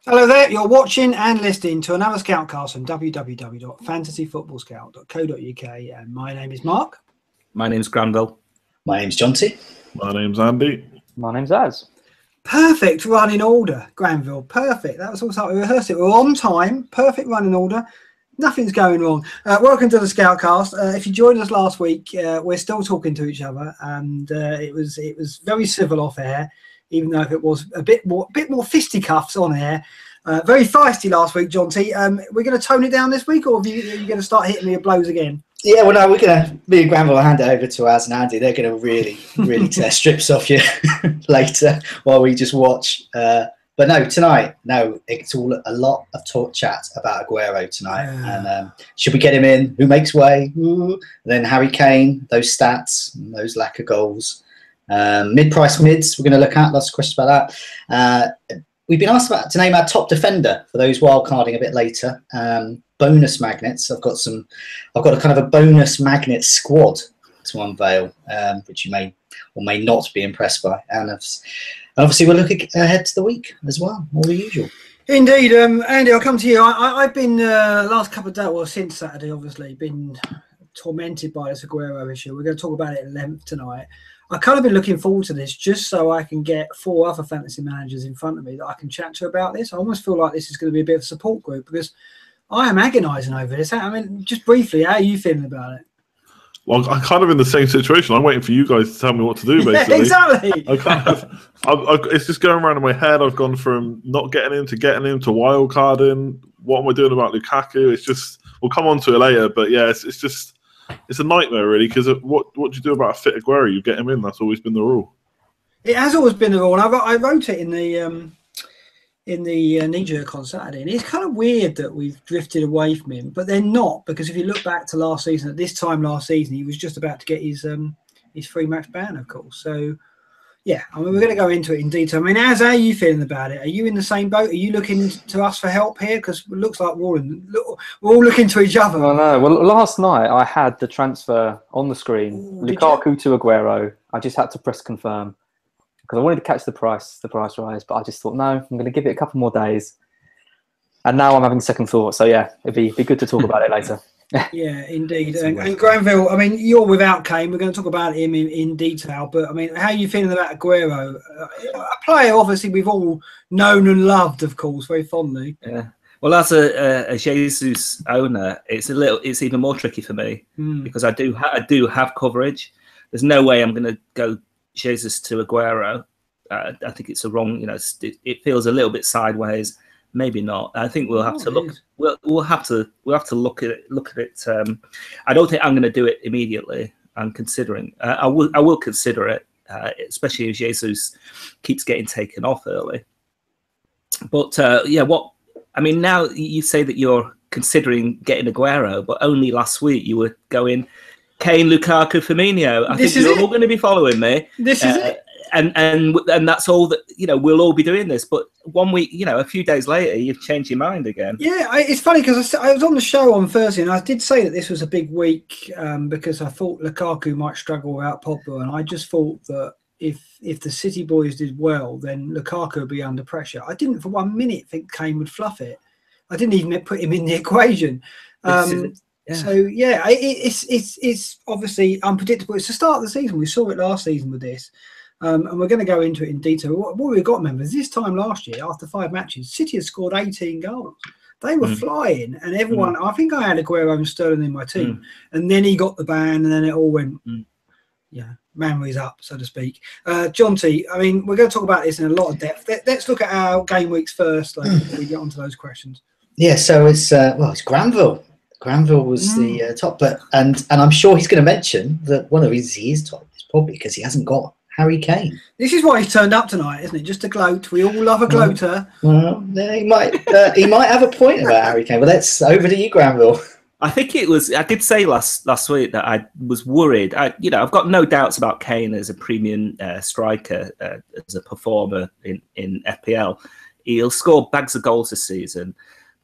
Hello there, you're watching and listening to another Scoutcast from www.fantasyfootballscout.co.uk, and my name is Mark. My name's Granville. My name's Jonty. My name's Andy. My name's Az. Perfect running order, Granville, perfect. That was also, we rehearsed it, we're on time, perfect running order, nothing's going wrong. Welcome to the Scoutcast. If you joined us last week, we're still talking to each other, and it was very civil off air, even though it was a bit more fisticuffs on air. Very feisty last week, Jonty. We're going to tone it down this week, or are you going to start hitting me with blows again? Yeah, well, no, me and Granville will hand it over to Az and Andy. They're going to really tear strips off you later while we just watch. But no, tonight, it's all a lot of chat about Aguero tonight. And should we get him in? Who makes way? Ooh. And then Harry Kane, those stats, those lack of goals. Mid-price mids, we're going to look at. Lots of questions about that. We've been asked to name our top defender for those wildcarding a bit later. Bonus magnets. I've got a kind of a bonus magnet squad to unveil, which you may or may not be impressed by. And obviously, we're looking ahead to the week as well, all the usual. Indeed, Andy, I'll come to you. I've been last couple of days, well, since Saturday, obviously, been tormented by this Aguero issue. We're going to talk about it at length tonight. I've kind of been looking forward to this just so I can get 4 other fantasy managers in front of me that I can chat to about this. I almost feel like this is going to be a bit of a support group because I am agonising over this. I mean, just briefly, how are you feeling about it? Well, I'm kind of in the same situation. I'm waiting for you guys to tell me what to do, basically. Yeah, exactly. It's just going around in my head. I've gone from not getting him to wild carding. What am I doing about Lukaku? It's just, we'll come on to it later, but yeah, it's a nightmare, really, because what do you do about a fit Aguero? You get him in. That's always been the rule. It has always been the rule. And I wrote it in the knee-jerk on Saturday, and it's kind of weird that we've drifted away from him, but they're not, because if you look back to last season, at this time last season, he was just about to get his 3-match ban, of course. So, yeah, I mean, we're going to go into it in detail. I mean, Az, how are you feeling about it? Are you in the same boat? Are you looking to us for help here? Because it looks like we're all looking to each other. Oh, no. Well, last night I had the transfer on the screen. Ooh, Lukaku to Aguero. I just had to press confirm because I wanted to catch the price rise, but I just thought, no, I'm going to give it a couple more days. And now I'm having second thought. So, yeah, it'd be good to talk about it later. Yeah, indeed. And Granville, I mean, you're without Kane. We're going to talk about him in detail. But, I mean, how are you feeling about Aguero? A player, obviously, we've all known and loved, of course, very fondly. Yeah. Well, as a Jesus owner, it's even more tricky for me because I do have coverage. There's no way I'm going to go Jesus to Aguero. I think it's a wrong. It feels a little bit sideways. Maybe not. I think we'll have to look. We'll have to look at it. I don't think I'm going to do it immediately. I'm considering. I will consider it, especially if Jesus keeps getting taken off early. But now you say that you're considering getting Aguero, but only last week you were going Kane, Lukaku, Firmino. I think you're all going to be following me. This is it. And that's all that, we'll all be doing this. But 1 week, a few days later, you've changed your mind again. Yeah, it's funny because I was on the show on Thursday and I did say that this was a big week because I thought Lukaku might struggle without Pogba. And I just thought that if the City boys did well, then Lukaku would be under pressure. I didn't for 1 minute think Kane would fluff it. I didn't even put him in the equation. So yeah, it's obviously unpredictable. It's the start of the season. We saw it last season with this. And we're going to go into it in detail. What we've got, members, this time last year, after 5 matches, City had scored 18 goals. They were flying, and everyone, I think I had Aguero and Sterling in my team, and then he got the ban, and then it all went, memories up, so to speak. Jonty, I mean, we're going to talk about this in a lot of depth. Let's look at our game weeks first, before we get onto those questions. Yeah, so it's Granville. Granville was the top, and I'm sure he's going to mention that one of his top is probably because he hasn't got Harry Kane. This is why he's turned up tonight, isn't it? Just to gloat. We all love a gloater. Well, he might have a point about Harry Kane. But that's over to you, Granville. I think it was. I did say last week that I was worried. I've got no doubts about Kane as a premium striker, as a performer in FPL. He'll score bags of goals this season,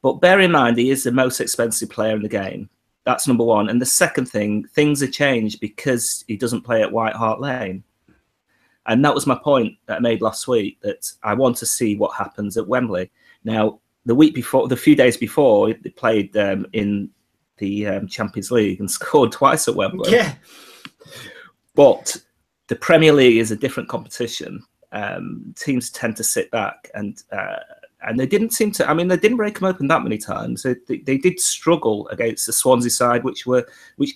but bear in mind he is the most expensive player in the game. That's number one. And the second thing, things have changed because he doesn't play at White Hart Lane. And that was my point that I made last week, that I want to see what happens at Wembley. Now, the few days before, they played in the Champions League and scored twice at Wembley. Yeah. But the Premier League is a different competition. Teams tend to sit back, and they didn't seem to. I mean, they didn't break them open that many times. They did struggle against the Swansea side, which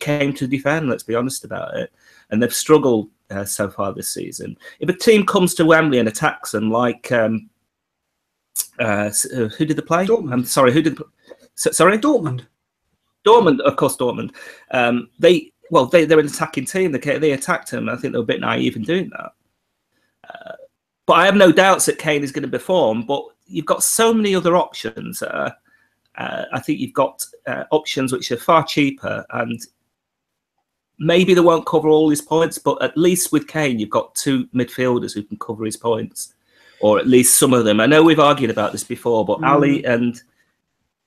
came to defend. Let's be honest about it, and they've struggled so far this season. If a team comes to Wembley and attacks them, like who did they play? Dortmund. I'm sorry, who did? Sorry, Dortmund. Dortmund, of course, Dortmund. They're an attacking team. They attacked him. I think they were a bit naive in doing that. But I have no doubts that Kane is going to perform. But you've got so many other options. I think you've got options which are far cheaper, and maybe they won't cover all his points. But at least with Kane, you've got two midfielders who can cover his points, or at least some of them. I know we've argued about this before, but Ali and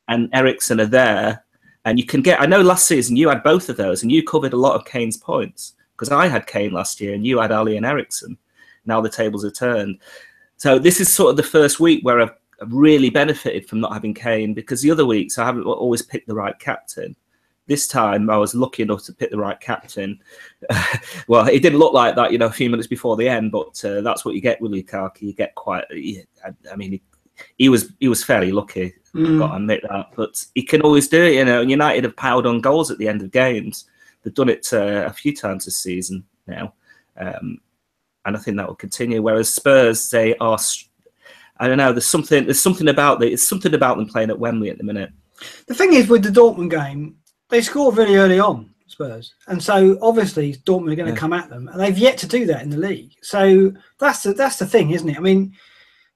Eriksen are there. And you can get, I know last season you had both of those and you covered a lot of Kane's points, because I had Kane last year and you had Ali and Eriksen. Now the tables are turned. So this is sort of the first week where I've really benefited from not having Kane, because the other weeks I haven't always picked the right captain. This time I was lucky enough to pick the right captain. Well, it didn't look like that, a few minutes before the end, but that's what you get with Lukaku. You get quite, I mean, he was fairly lucky. I've got to admit that, but he can always do it. And United have piled on goals at the end of games. They've done it a few times this season now, and I think that will continue. Whereas Spurs, they are, I don't know. There's something about them playing at Wembley at the minute. The thing is, with the Dortmund game, they scored really early on, Spurs, and so obviously Dortmund are going to come at them, and they've yet to do that in the league. So that's the thing, isn't it? I mean,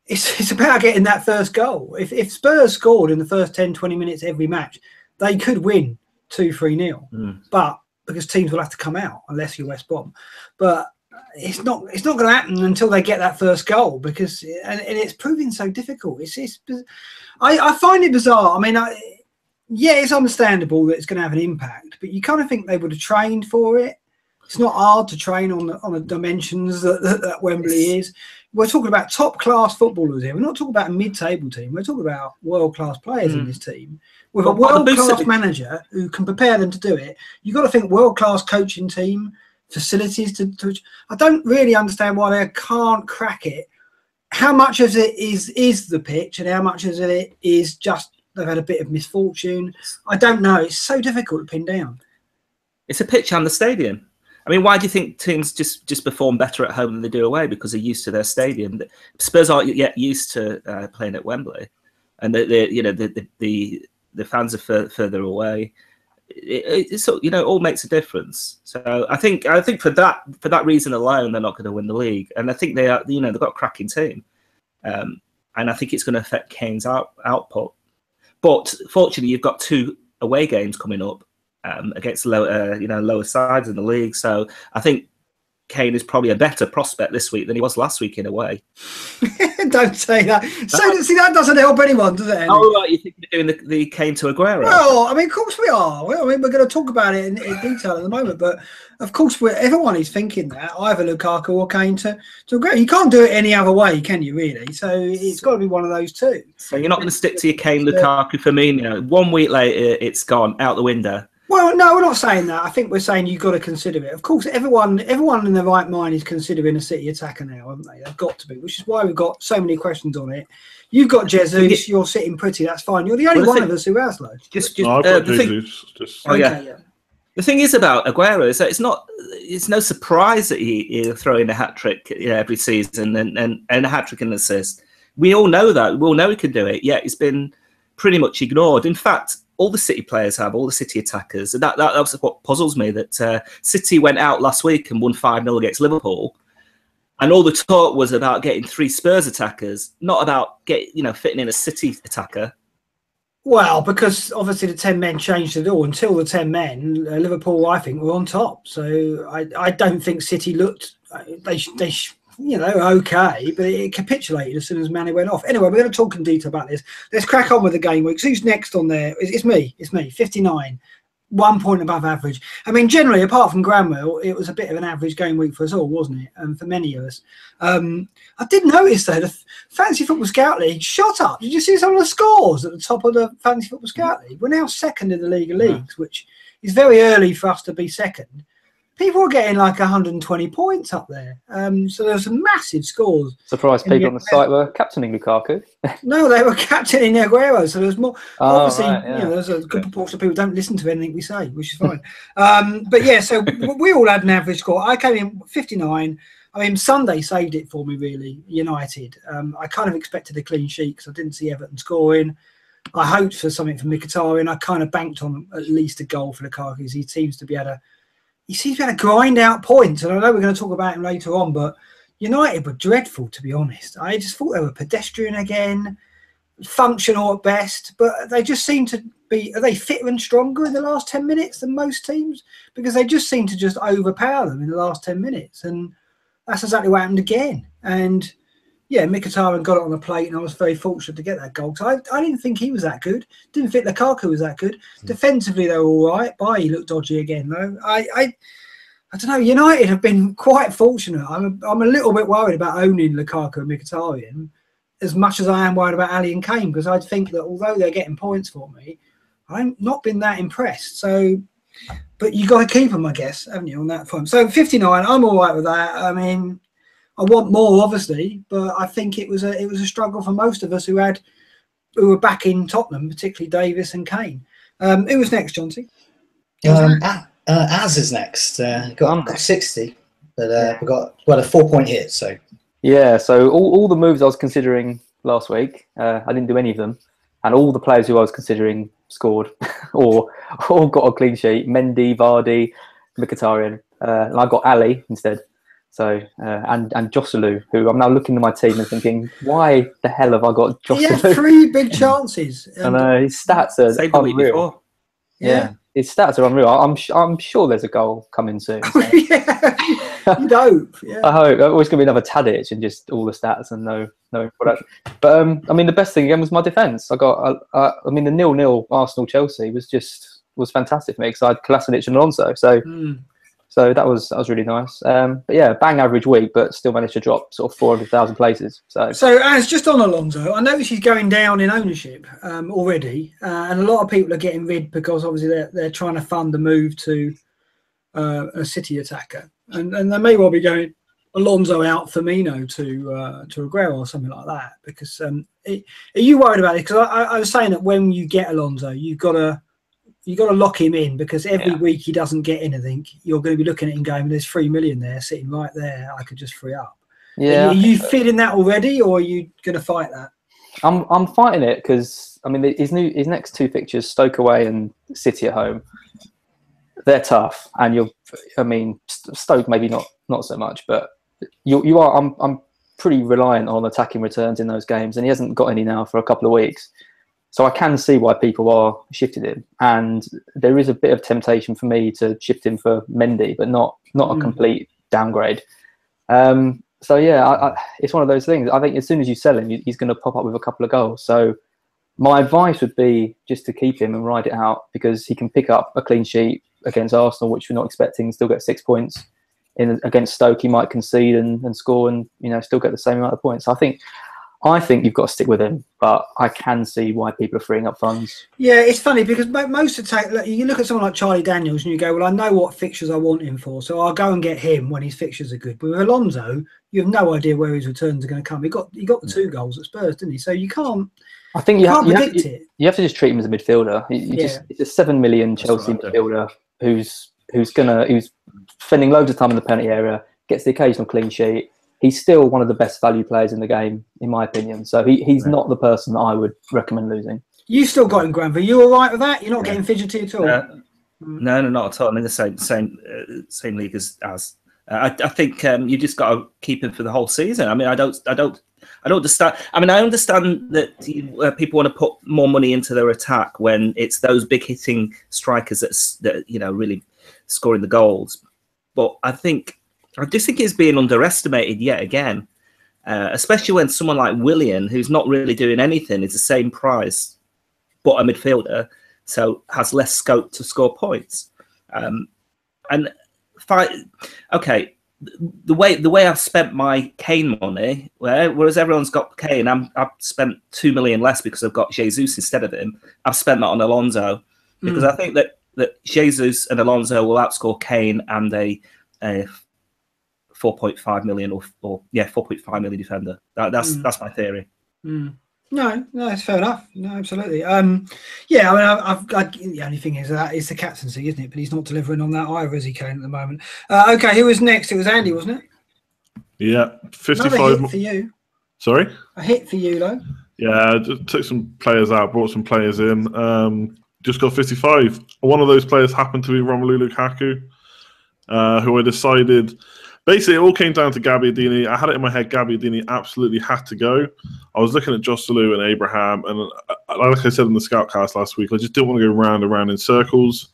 it's about getting that first goal. If Spurs scored in the first 10, 20 minutes every match, they could win 2-3-0. But because teams will have to come out unless you're West Brom. But it's not going to happen until they get that first goal, because and it's proving so difficult. I find it bizarre. I mean, it's understandable that it's going to have an impact, but you kind of think they would have trained for it. It's not hard to train on the dimensions that Wembley is. We're talking about top-class footballers here. We're not talking about a mid-table team. We're talking about world-class players in this team with a world-class manager who can prepare them to do it. You've got to think world-class coaching team, facilities to. I don't really understand why they can't crack it. How much of it is the pitch, and how much of it is just they've had a bit of misfortune? I don't know. It's so difficult to pin down. It's a pitch and the stadium. I mean, why do you think teams just perform better at home than they do away? Because they're used to their stadium. Spurs aren't yet used to playing at Wembley, and the fans are further away. It all makes a difference. So I think for that reason alone, they're not going to win the league. And I think they are. They've got a cracking team, and I think it's going to affect Kane's output. But fortunately, you've got 2 away games coming up. Against lower sides in the league, so I think Kane is probably a better prospect this week than he was last week in a way. Don't say that. See, that doesn't help anyone, does it? Andy? Oh, right, you think you're doing the Kane to Aguero? Well, I mean, of course we are. Well, I mean, we're going to talk about it in detail in a moment, but of course, everyone is thinking that either Lukaku or Kane to Aguero. You can't do it any other way, can you? Really? So it's got to be one of those two. So you're not going to stick to your Kane, Lukaku, Firmino. 1 week later, it's gone out the window. Well, no, we're not saying that. I think we're saying you've got to consider it. Of course, everyone in their right mind is considering a City attacker now, haven't they? They've got to be, which is why we've got so many questions on it. You've got Jesus, you're sitting pretty, that's fine. You're the only one of us who has, though. The thing is about Aguero is that it's no surprise that he'll throw in a hat-trick every season and a hat-trick and assist. We all know that. We all know he can do it, yet he's been pretty much ignored. In fact, all the City players have, all the City attackers. And that was what puzzles me, that City went out last week and won 5-0 against Liverpool. And all the talk was about getting 3 Spurs attackers, not about fitting in a City attacker. Well, because obviously the 10 men changed it all. Until the 10 men, Liverpool, I think, were on top. So I don't think City looked, okay, but it capitulated as soon as Mane went off. Anyway, we're going to talk in detail about this. Let's crack on with the game weeks. Who's next on there? It's me. 59. 1 point above average. I mean, generally, apart from Granwell, it was a bit of an average game week for us all, wasn't it? And for many of us. I did notice, though, the Fantasy Football Scout League shot up. Did you see some of the scores at the top of the Fantasy Football Scout League? We're now second in the League of Leagues, which is very early for us to be second. People are getting like 120 points up there. So there's some massive scores. Surprised people on the site were captaining Lukaku. No, they were captaining Aguero. So there's more. Obviously, right, yeah. you know, there's a good proportion of people who don't listen to anything we say, which is fine. But yeah, so we all had an average score. I came in 59. I mean, Sunday saved it for me, really, United. I kind of expected a clean sheet because I didn't see Everton scoring. I hoped for something from Mkhitaryan. I kind of banked on at least a goal for Lukaku. He seems to be able to grind out points. And I know we're going to talk about him later on, but United were dreadful, to be honest. I just thought they were pedestrian again, functional at best, but they just seem to be, are they fitter and stronger in the last 10 minutes than most teams? Because they just seem to just overpower them in the last 10 minutes. And that's exactly what happened again. And yeah, Mkhitaryan got it on the plate, and I was very fortunate to get that goal. So I didn't think he was that good. Didn't think Lukaku was that good. Defensively, they were all right. Bailly looked dodgy again, though. I don't know. United have been quite fortunate. I'm a little bit worried about owning Lukaku and Mkhitaryan as much as I am worried about Ali and Kane, because I think that although they're getting points for me, I've not been that impressed. So, but you got to keep them, I guess, haven't you, on that front? So 59, I'm all right with that. I mean, I want more, obviously, but I think it was a struggle for most of us who were back in Tottenham, particularly Davis and Kane. Who was next, Jonty? Az is next. Got 60, but we got a 4-point hit. So yeah, so all the moves I was considering last week, I didn't do any of them, and all the players who I was considering scored or got a clean sheet. Mendy, Vardy, Mkhitaryan, and I got Ali instead. So and Joselu, who I'm now looking at my team and thinking, why the hell have I got Joselu? He had 3 big chances. And his stats are unreal. Yeah, his stats are unreal. I'm sure there's a goal coming soon. So. Yeah, you hope. Yeah. I hope. Always going to be another Tadic and just all the stats and no product. But I mean, the best thing again was my defence. I got. I mean, the 0-0 Arsenal Chelsea was fantastic for me because I had Kolasinac and Alonso. So that was really nice. But yeah, bang average week, but still managed to drop sort of 400,000 places. So as just on Alonso, I noticed he's going down in ownership already, and a lot of people are getting rid because obviously they're trying to fund the move to a City attacker, and they may well be going Alonso out, Firmino to Aguero or something like that. Because are you worried about it? Because I was saying that when you get Alonso, you've got to lock him in, because every week he doesn't get anything, you're going to be looking at him going, there's 3 million there sitting right there, I could just free up. Yeah, are you feeling that already, or are you going to fight that? I'm fighting it because I mean his next 2 fixtures, Stoke away and City at home, they're tough, and Stoke maybe not so much, but you are. I'm pretty reliant on attacking returns in those games, and he hasn't got any now for a couple of weeks. So I can see why people are shifting him, and there is a bit of temptation for me to shift him for Mendy, but not a complete downgrade. So yeah, it's one of those things. I think as soon as you sell him, he's going to pop up with a couple of goals. So my advice would be just to keep him and ride it out, because he can pick up a clean sheet against Arsenal, which we're not expecting, still get 6 points. Against Stoke, he might concede and score, and still get the same amount of points. I think you've got to stick with him, but I can see why people are freeing up funds. Yeah, it's funny because most of the time, you look at someone like Charlie Daniels and you go, well, I know what fixtures I want him for, so I'll go and get him when his fixtures are good. But with Alonso, you have no idea where his returns are going to come. He got the 2 goals at Spurs, didn't he? So you can't. I think you can't predict it. You have to just treat him as a midfielder. It's a 7 million Chelsea midfielder who's spending loads of time in the penalty area, gets the occasional clean sheet. He's still one of the best value players in the game, in my opinion. So he's not the person that I would recommend losing. You still got him, Granville. You all right with that? You're not getting fidgety at all? No, not at all. I'm in the same league as. I think you just got to keep him for the whole season. I mean, I don't understand. I mean, I understand that people want to put more money into their attack when it's those big hitting strikers that really scoring the goals. But I just think he's being underestimated yet again, especially when someone like Willian, who's not really doing anything, is the same price, but a midfielder. so has less scope to score points. The way I've spent my Kane money, whereas everyone's got Kane, I've spent 2 million less because I've got Jesus instead of him. I've spent that on Alonso because I think that Jesus and Alonso will outscore Kane and a 4.5 million or 4.5 million defender. That's my theory. No, it's fair enough. No, absolutely. Yeah, I mean, the only thing is that it's the captaincy, isn't it? But he's not delivering on that either, as he can at the moment. Okay, who was next? It was Andy, wasn't it? Yeah, 55. Another hit for you. Sorry? A hit for you, though. Yeah, just took some players out, brought some players in. Just got 55. One of those players happened to be Romelu Lukaku, who I decided... Basically, it all came down to Gabbiadini. I had it in my head, Gabbiadini absolutely had to go. I was looking at Joselu and Abraham, and like I said in the Scoutcast last week, I just didn't want to go round and round in circles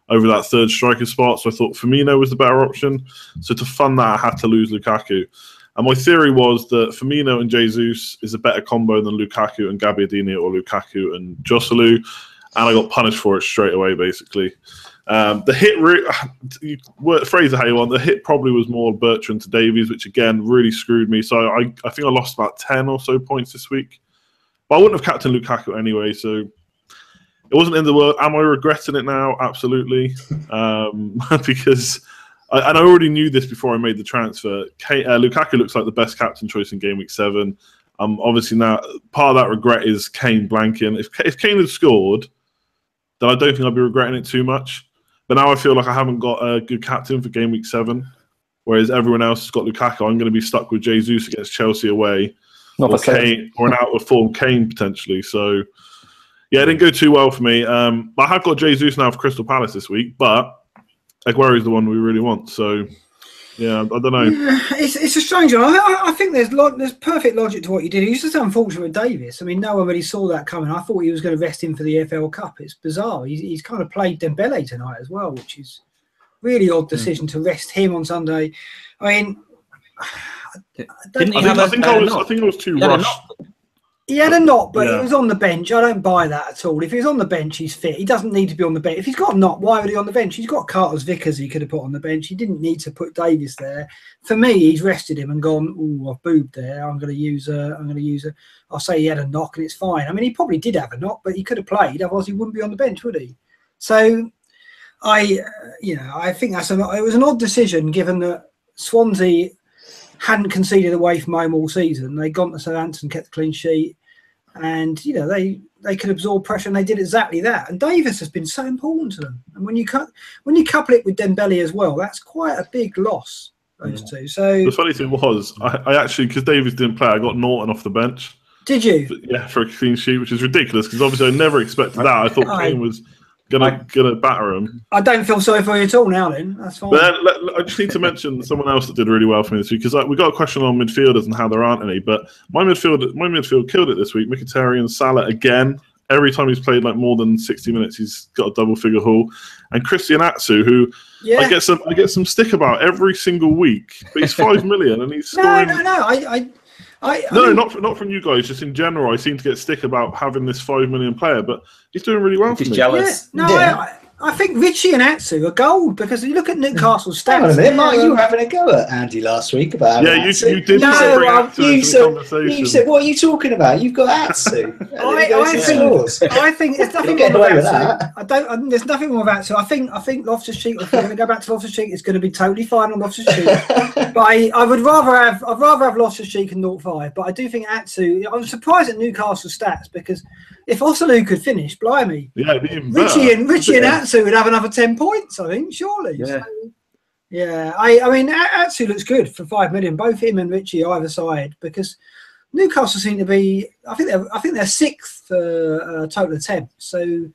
over that third striker spot, so I thought Firmino was the better option. So to fund that, I had to lose Lukaku. And my theory was that Firmino and Jesus is a better combo than Lukaku and Gabbiadini or Lukaku and Joselu, and I got punished for it straight away, basically. The hit, phrase it how you want, the hit probably was more Bertrand to Davies, which again really screwed me. So I think I lost about 10 or so points this week. But I wouldn't have captained Lukaku anyway, so it wasn't in the world. Am I regretting it now? Absolutely. Because I already knew this before I made the transfer. Lukaku looks like the best captain choice in game week 7. Obviously now part of that regret is Kane blanking. If Kane had scored, then I don't think I'd be regretting it too much. But now I feel like I haven't got a good captain for game week 7, whereas everyone else has got Lukaku. I'm going to be stuck with Jesus against Chelsea away, or Kane, or an out of form Kane potentially. So, yeah, it didn't go too well for me. I have got Jesus now for Crystal Palace this week, but Aguero is the one we really want. So, yeah, I don't know. Yeah, it's a strange one. I think there's perfect logic to what you did. It's just unfortunate with Davis. I mean, no one really saw that coming. I thought he was going to rest him for the FL Cup. It's bizarre. He's kind of played Dembele tonight as well, which is really odd decision to rest him on Sunday. I mean, I think I was too rushed. He had a knock, but he was on the bench. I don't buy that at all. If he's on the bench, he's fit. He doesn't need to be on the bench. If he's got a knock, why would he on the bench? He's got Carter's Vickers he could have put on the bench. He didn't need to put Davis there. For me, he's rested him and gone, oh, I've boobed there. I'm going to use a. I'll say he had a knock and it's fine. I mean, he probably did have a knock, but he could have played. Otherwise, he wouldn't be on the bench, would he? So, I think it was an odd decision given that Swansea hadn't conceded away from home all season. They'd gone to Southampton, kept the clean sheet. And they could absorb pressure, and they did exactly that. And Davis has been so important to them. And when you couple it with Dembele as well, that's quite a big loss. Those two. So the funny thing was, I actually, because Davis didn't play, I got Norton off the bench. Did you? Yeah, for a clean sheet, which is ridiculous because obviously I never expected that. I thought Kane was gonna batter him. I don't feel sorry for you at all now. Then that's fine. But then, I just need to mention someone else that did really well for me this week because we got a question on midfielders and how there aren't any. But my midfield killed it this week. Mkhitaryan, Salah again. Every time he's played like more than 60 minutes, he's got a double-figure haul. And Christian Atsu, who I get some stick about every single week, but he's 5 million and he's scoring. No. Not from you guys. Just in general, I seem to get stick about having this 5 million player, but he's doing really well for me. Jealous. Yeah, I think Richie and Atsu are gold because you look at Newcastle's stats. Hang on a minute, Mark, you were having a go at Andy last week about you did. You said, "What are you talking about? You've got Atsu." I think there's nothing wrong wrong with that. There's nothing wrong with Atsu. I think Loftus-Cheek. If we're going to go back to Loftus-Cheek, it's going to be totally fine on Loftus-Cheek. But I'd rather have Loftus-Cheek and 0.5. But I do think Atsu. I'm surprised at Newcastle's stats because if Osalu could finish, blimey, Richie and Atsu would have another 10 points, I think, surely. Yeah. I mean, Atsu looks good for 5 million. Both him and Richie either side, because Newcastle seem to be. I think they're sixth total attempts. So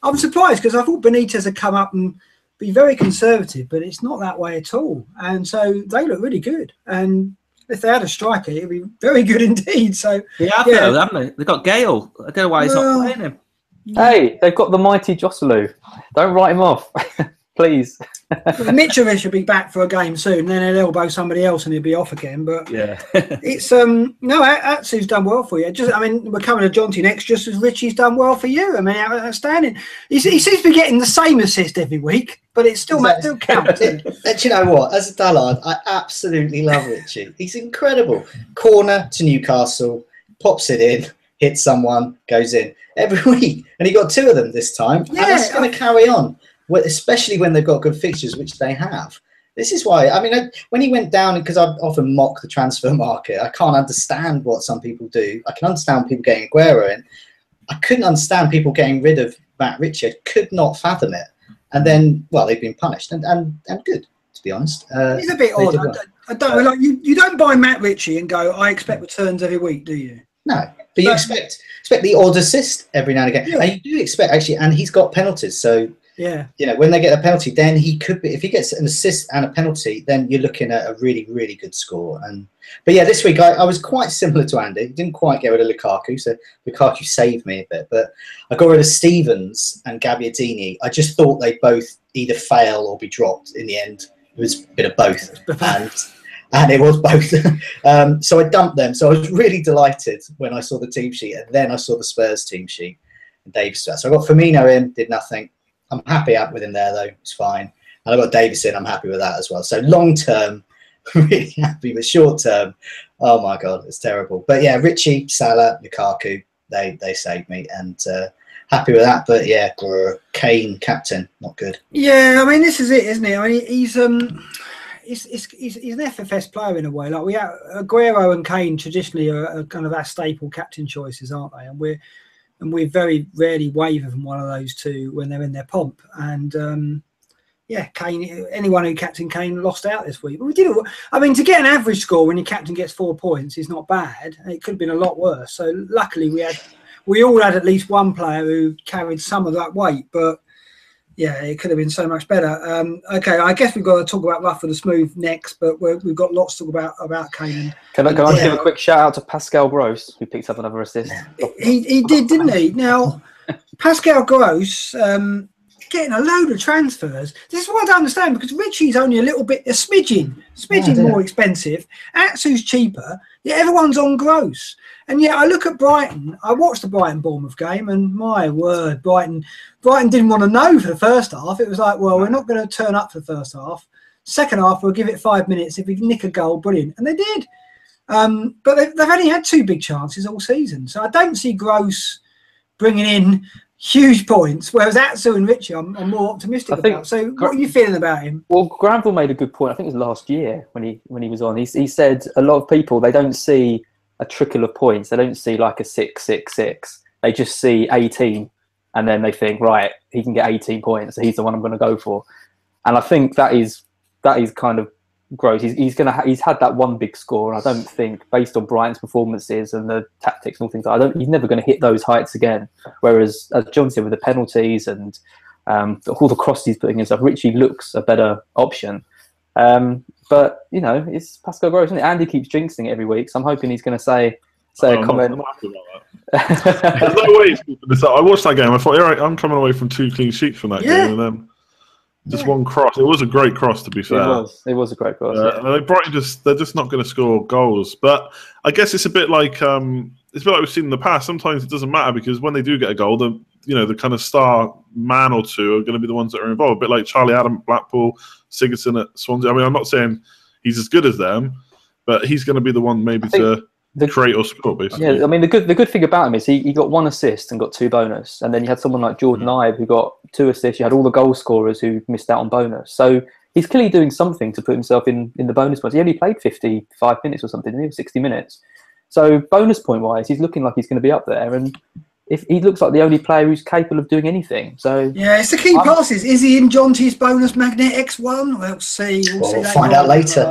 I'm surprised because I thought Benitez had come up and be very conservative, but it's not that way at all. And so they look really good. And if they had a striker, it'd be very good indeed. So haven't they? They've got Gale. I don't know why he's not playing him. Hey, they've got the mighty Joselu. Don't write him off. please. Mitrovic should be back for a game soon. Then he'll elbow somebody else and he'll be off again. But Yeah. it's no, Atsu's done well for you. Just, I mean, we're coming to Jonty next, just as Richie's done well for you. I mean, outstanding. He seems to be getting the same assist every week, but it still counts. Do you know what? As a Dallard, I absolutely love Richie. He's incredible. Corner to Newcastle, pops it in, hits someone, goes in every week, and he got 2 of them this time. Yeah, and that's going to carry on. Especially when they've got good fixtures, which they have. This is why, I mean, when he went down, because I often mock the transfer market, I can't understand what some people do. I can understand people getting Aguero in. I couldn't understand people getting rid of Matt Ritchie. I could not fathom it. And then, well, they've been punished and good, to be honest. It's a bit odd. I don't like you don't buy Matt Ritchie and go, I expect returns every week, do you? No, but you expect the odd assist every now and again. Yeah. And you do expect, actually, and he's got penalties, so... Yeah, you know, when they get a penalty, then he could be. If he gets an assist and a penalty, then you're looking at a really, really good score. But yeah, this week I was quite similar to Andy. Didn't quite get rid of Lukaku, so Lukaku saved me a bit. But I got rid of Stevens and Gabbiadini. I just thought they'd both either fail or be dropped. In the end, it was a bit of both, and it was both. So I dumped them. So I was really delighted when I saw the team sheet, and then I saw the Spurs team sheet and Davis. So I got Firmino in, did nothing. I'm happy with him there, though. It's fine. And I got Davis in. I'm happy with that as well. So long term, really happy. But short term, oh my God, it's terrible. But yeah, Richie, Salah, Lukaku, they saved me, and happy with that. But yeah, Kane, captain, not good. Yeah, I mean, this is it, isn't it? I mean, he's an FFS player in a way. Like Aguero and Kane traditionally are kind of our staple captain choices, aren't they? And we very rarely waver from one of those two when they're in their pomp. And yeah, Kane. Anyone who captained Kane lost out this week. But we did. I mean, to get an average score when your captain gets 4 points is not bad. It could have been a lot worse. So luckily, we all had at least one player who carried some of that weight. But yeah, it could have been so much better. Okay, I guess we've got to talk about Rough and the Smooth next, but we've got lots to talk about Kane. Can I give a quick shout out to Pascal Gross, who picked up another assist? He did, didn't he? Now, Pascal Gross getting a load of transfers. This is what I don't understand, because Richie's only a smidgen more expensive. Atsu's cheaper, yet everyone's on Gross. And yet I look at Brighton. I watched the Brighton-Bournemouth game, and my word, Brighton didn't want to know for the first half. It was like, well, we're not going to turn up for the first half. Second half, we'll give it 5 minutes. If we nick a goal, brilliant. And they did. But they've only had 2 big chances all season. So I don't see Gross bringing in huge points, whereas Atsu and Richie I'm more optimistic about. So what are you feeling about him? Well, Granville made a good point. I think it was last year when he was on. He said a lot of people, they don't see a trickle of points. They don't see like a 6-6-6. They just see 18, and then they think, right, he can get 18 points, so he's the one I'm going to go for. And I think that is kind of gross. He's had that one big score, and I don't think, based on Brighton's performances and the tactics and all things, he's never going to hit those heights again. Whereas, as John said, with the penalties and all the crosses he's putting in stuff, Richie looks a better option. But you know, it's Pascal Gross, isn't it? Andy keeps jinxing it every week, so I'm hoping he's going to say a comment. I'm happy about that. There's no way he's keeping this up. I watched that game. I thought, I'm coming away from 2 clean sheets from that game, and then just one cross. It was a great cross, to be fair. It was a great cross. Brighton they're just not going to score goals. But I guess it's a bit like we've seen in the past. Sometimes it doesn't matter, because when they do get a goal, the kind of star man or two are going to be the ones that are involved. A bit like Charlie Adam at Blackpool, Sigurdsson at Swansea. I mean, I'm not saying he's as good as them, but he's going to be the one maybe to create or score, basically. Yeah, I mean, the good thing about him is he got 1 assist and got 2 bonus. And then you had someone like Jordan Ibe who got 2 assists. You had all the goal scorers who missed out on bonus. So he's clearly doing something to put himself in the bonus points. He only played 55 minutes or something, didn't he? 60 minutes. So bonus point-wise, he's looking like he's going to be up there. And if he looks like the only player who's capable of doing anything. So yeah, it's the key passes. Is he in Jonty's bonus magnet X1? We'll see. We'll find out later.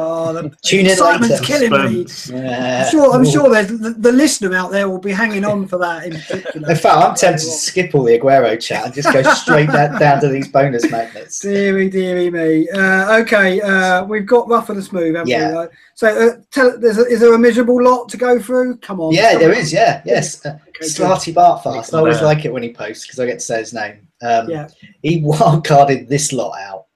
Tune in later. Killing me. Yeah. I'm sure the listener out there will be hanging on for that in particular. In fact, I'm tempted to skip all the Aguero chat and just go straight down to these bonus magnets. Deary me. Okay, we've got Rough and the Smooth, haven't we? So is there a miserable lot to go through? Come on. Yeah, there is. Yeah, yes. Slarty Bartfast. I always like it when he posts, because I get to say his name. He wildcarded this lot out.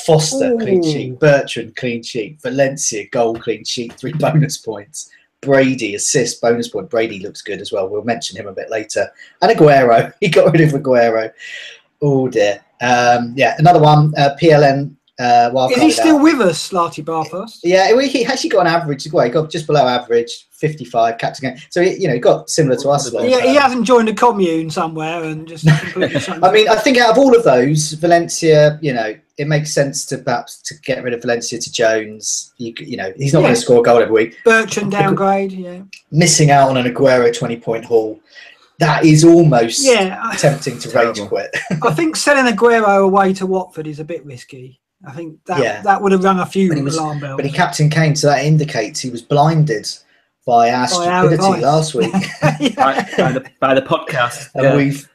Foster, clean sheet. Bertrand, clean sheet. Valencia, goal, clean sheet, 3 bonus points. Brady, assist, bonus point. Brady looks good as well. We'll mention him a bit later. And Aguero. He got rid of Aguero. Oh, dear. Another one. PLN. Is he still with us, Slarty Barfus? Yeah, he actually got an average as well. He got just below average, 55 captain game. So he got similar to us. Yeah, he hasn't joined a commune somewhere and just completely. I mean, I think out of all of those, Valencia, it makes sense to perhaps to get rid of Valencia to Jones. He's not going to score a goal every week. Bertrand downgrade, Missing out on an Aguero 20-point haul. That is almost tempting to rage quit. I think selling Aguero away to Watford is a bit risky. I think that would have rung a few alarm bells. But he captained Kane, so that indicates he was blinded by our stupidity last week. by the podcast. And we've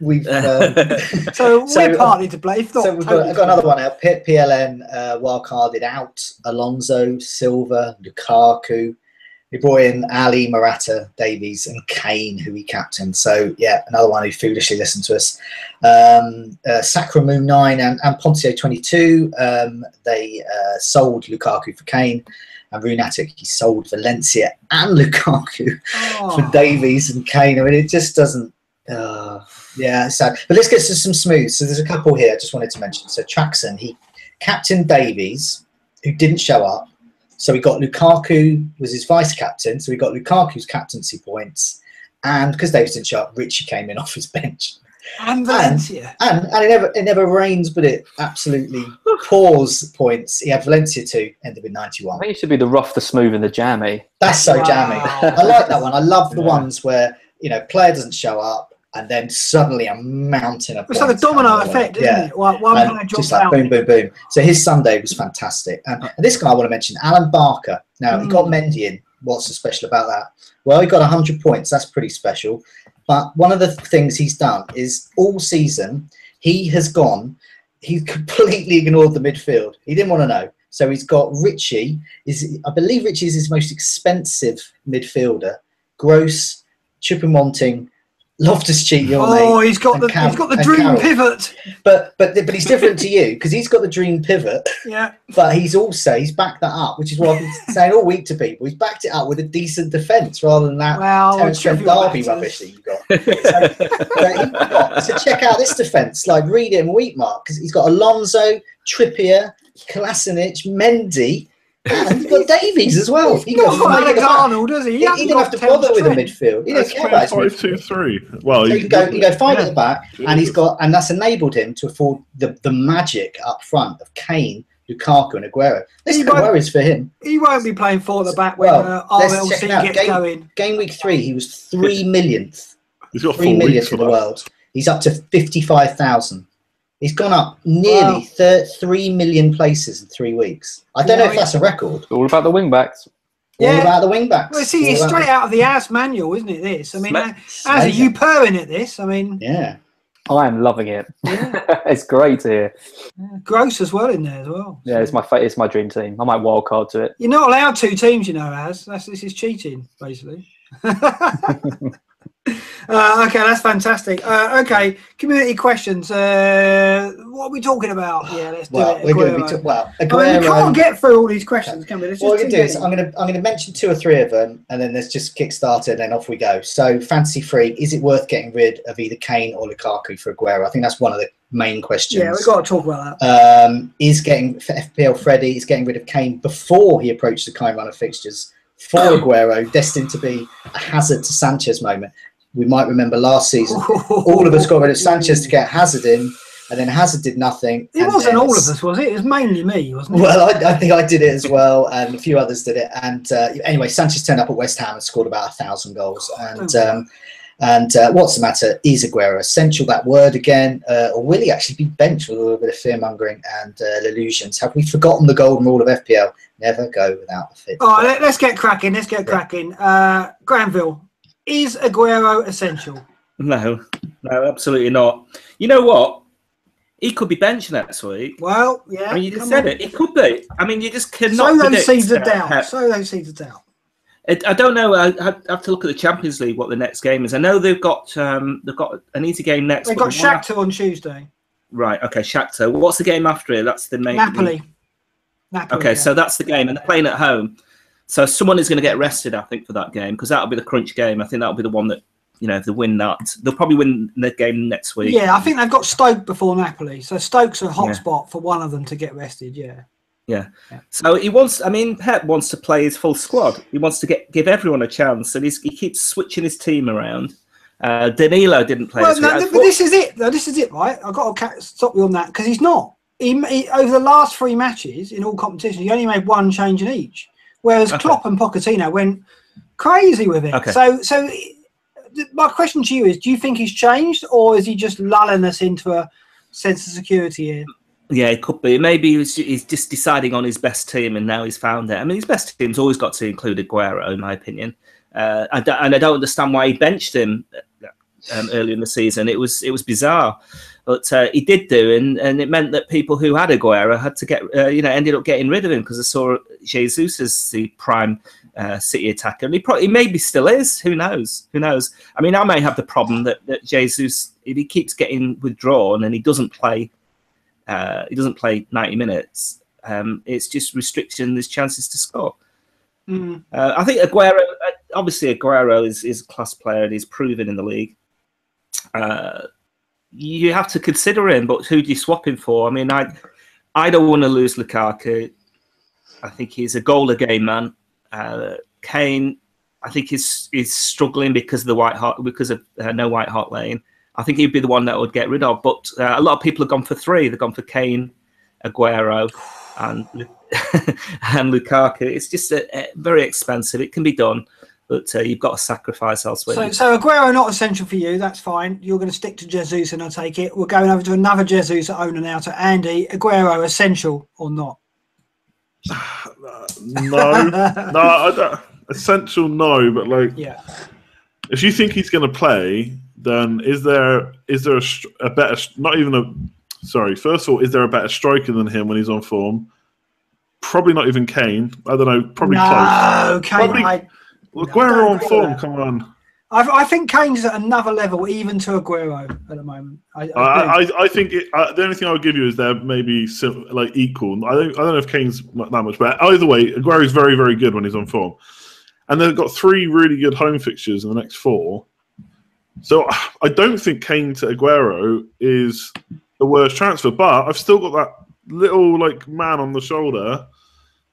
so we're partly to blame. So I've got another one out. PLN wildcarded out Alonso, Silva, Lukaku. He brought in Ali, Morata, Davies, and Kane, who he captained. So, another one who foolishly listened to us. Sacramune 9 and Poncio 22, they sold Lukaku for Kane. And Runatic, he sold Valencia and Lukaku for Davies and Kane. I mean, it just doesn't... it's sad. But let's get to some smooth. So there's a couple here I just wanted to mention. So Traxon, he captained Davies, who didn't show up. So we got Lukaku was his vice captain. So we got Lukaku's captaincy points, and because Davies didn't show up, Richie came in off his bench. And Valencia, and it never rains, but it absolutely pours points. He had Valencia too, ended with 91. I think it should be the rough, the smooth, and the jammy. That's so jammy. I like that one. I love the ones where player doesn't show up. And then suddenly a mountain of points. It's like a domino effect, isn't it? One player just like boom, boom, boom. So his Sunday was fantastic. And this guy I want to mention, Alan Barker. Now, he got Mendy in. What's so special about that? Well, he got 100 points. That's pretty special. But one of the things he's done is all season, he completely ignored the midfield. He didn't want to know. So he's got Richie. I believe Richie is his most expensive midfielder. Gross, Choupo-Moting, Loftus-Cheek, he's got the dream Carroll. Pivot. But he's different to you because he's got the dream pivot. Yeah. But he's backed that up, which is what I've been saying all week to people. He's backed it up with a decent defence rather than that Terence Trent Derby rubbish that you've got. So check out this defence. Like read it in week mark because he's got Alonso, Trippier, Kolasinac, Mendy. And he's got Davies as well. He's not got Alex Arnold, does he? He didn't have to bother with the midfield. He doesn't care about his midfield. 5-2-3. Well, so you go 5 at the back, and that's enabled him to afford the magic up front of Kane, Lukaku, and Aguero. There's no worries for him. He won't be playing 4 at the back when RLC gets going. Game week 3, he was 3 millionth. He's got 3 millionth in the world. He's up to 55,000. He's gone up nearly 3 million places in 3 weeks. I don't know if that's a record. It's all about the wing-backs. All about the wing-backs. Well, see, it's straight out of the AS manual, isn't it, this? I mean, as are you purring at this? I mean... Yeah. I am loving it. Yeah. It's great to hear. Yeah. Gross as well in there as well. Yeah, it's my dream team. I might wildcard to it. You're not allowed 2 teams, Az. This is cheating, basically. Okay, that's fantastic. Okay, community questions. What are we talking about? Yeah, let's do it. We're going to be Aguero. We can't get through all these questions, can we? What we're going to do is I'm going to mention 2 or 3 of them, and then let's just kickstart it, and then off we go. So, fantasy free, is it worth getting rid of either Kane or Lukaku for Aguero? I think that's one of the main questions. Yeah, we've got to talk about that. FPL Freddy is getting rid of Kane before he approached the kind run of fixtures for Aguero, destined to be a Hazard to Sanchez moment. We might remember last season, all of us got rid of Sanchez to get Hazard in, and then Hazard did nothing. It wasn't all of us, was it? It was mainly me, wasn't it? Well, I think I did it as well, and a few others did it. And anyway, Sanchez turned up at West Ham and scored about 1,000 goals. And what's the matter? Is Aguero essential, that word again? Or will he actually be benched with a little bit of fear-mongering and illusions? Have we forgotten the golden rule of FPL? Never go without a fit. All right, let's get cracking. Granville. Is Aguero essential? No, absolutely not. You know what? He could be benched next week. Well, yeah. I mean, you just said it. It could be. I mean, you just cannot. Sow those seeds of doubt. I don't know. I have to look at the Champions League. What the next game is? I know they've got an easy game next. They've got Shakhtar on Tuesday. Right. Okay. Shakhtar. What's the game after it? That's the main. Napoli. Okay, so that's the game, and they're playing at home. So someone is going to get rested, I think, for that game, because that'll be the crunch game. I think that'll be the one that, if they win that, they'll probably win the game next week. Yeah, I think they've got Stoke before Napoli, so Stoke's a hot spot for one of them to get rested. Yeah. So Pep wants to play his full squad. He wants to give everyone a chance, and he keeps switching his team around. Danilo didn't play. Well, but this is it. This is it, right? I've got to stop you on that because he's not. He over the last 3 matches in all competitions, he only made 1 change in each. Whereas Klopp and Pochettino went crazy with it. Okay. So my question to you is: do you think he's changed, or is he just lulling us into a sense of security here? Yeah, it could be. Maybe he's just deciding on his best team, and now he's found it. I mean, his best team's always got to include Aguero, in my opinion. And I don't understand why he benched him early in the season. It was bizarre. But he did do, and it meant that people who had Aguero had to get, ended up getting rid of him because they saw Jesus as the prime City attacker. And he maybe still is. Who knows? I mean, I may have the problem that Jesus, if he keeps getting withdrawn and he doesn't play 90 minutes, it's just restricting his chances to score. I think Aguero, obviously Aguero is a class player and he's proven in the league. You have to consider him, but who do you swap him for? I mean, I don't want to lose Lukaku. I think he's a goal a game man. Kane, I think is struggling because of no White Hart Lane. I think he'd be the one that would get rid of. But a lot of people have gone for 3. They've gone for Kane, Aguero, and Lukaku. It's just very expensive. It can be done. But you've got to sacrifice elsewhere. So Aguero not essential for you. That's fine. You're going to stick to Jesus, and I'll take it. We're going over to another Jesus owner now, to Andy. Aguero essential or not? No, I don't. Essential, no. But if you think he's going to play, then is there a better? Not even a. Sorry. First of all, is there a better striker than him when he's on form? Probably not even Kane. I don't know. Probably close. Kane. Aguero on form, come on. I think Kane's at another level, even to Aguero at the moment. I think the only thing I would give you is they're maybe equal. I don't know if Kane's not that much better. Either way, Aguero's very, very good when he's on form. And they've got 3 really good home fixtures in the next 4. So I don't think Kane to Aguero is the worst transfer. But I've still got that little man on the shoulder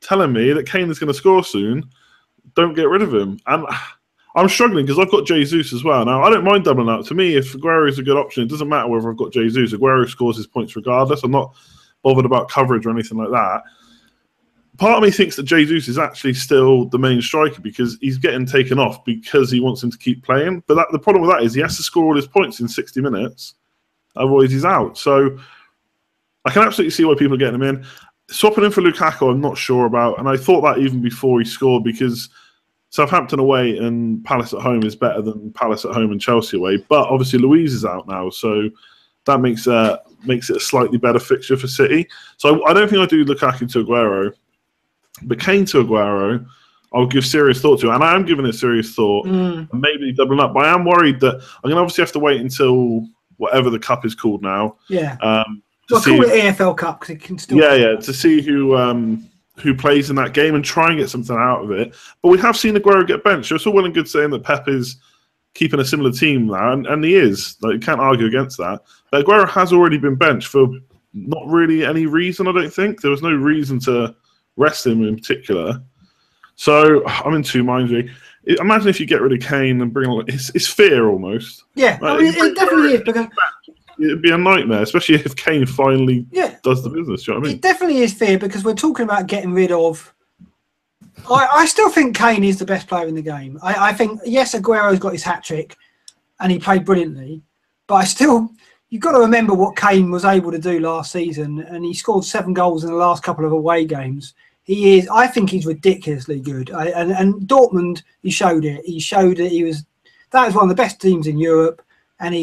telling me that Kane is going to score soon. Don't get rid of him. And I'm struggling because I've got Jesus as well. Now, I don't mind doubling up. To me, if Aguero is a good option, it doesn't matter whether I've got Jesus. Aguero scores his points regardless. I'm not bothered about coverage or anything like that. Part of me thinks that Jesus is actually still the main striker because he's getting taken off because he wants him to keep playing. But the problem with that is he has to score all his points in 60 minutes. Otherwise, he's out. So I can absolutely see why people are getting him in. Swapping him for Lukaku, I'm not sure about. And I thought that even before he scored because Southampton away and Palace at home is better than Palace at home and Chelsea away. But obviously Luiz is out now, so that makes it a slightly better fixture for City. So I don't think I do Lukaku to Aguero. But Kane to Aguero, I'll give serious thought to. And I am giving it serious thought. And maybe doubling up. But I am worried that I'm going to obviously have to wait until whatever the cup is called now. Yeah. We'll call it EFL Cup because it can still. Yeah, to see who plays in that game and try and get something out of it. But we have seen Aguero get benched. So it's all well and good saying that Pep is keeping a similar team now, and he is. You can't argue against that. But Aguero has already been benched for not really any reason, I don't think. There was no reason to rest him in particular. So I'm in 2 minds, really. Imagine if you get rid of Kane and bring on... It's fear, almost. Yeah, it definitely is, because... It'd be a nightmare, especially if Kane finally does the business. Do you know what I mean? It definitely is fear because we're talking about getting rid of. I still think Kane is the best player in the game. I think yes, Aguero's got his hat trick, and he played brilliantly. But you've got to remember what Kane was able to do last season, and he scored 7 goals in the last couple of away games. I think he's ridiculously good. And Dortmund, he showed it. That was one of the best teams in Europe, and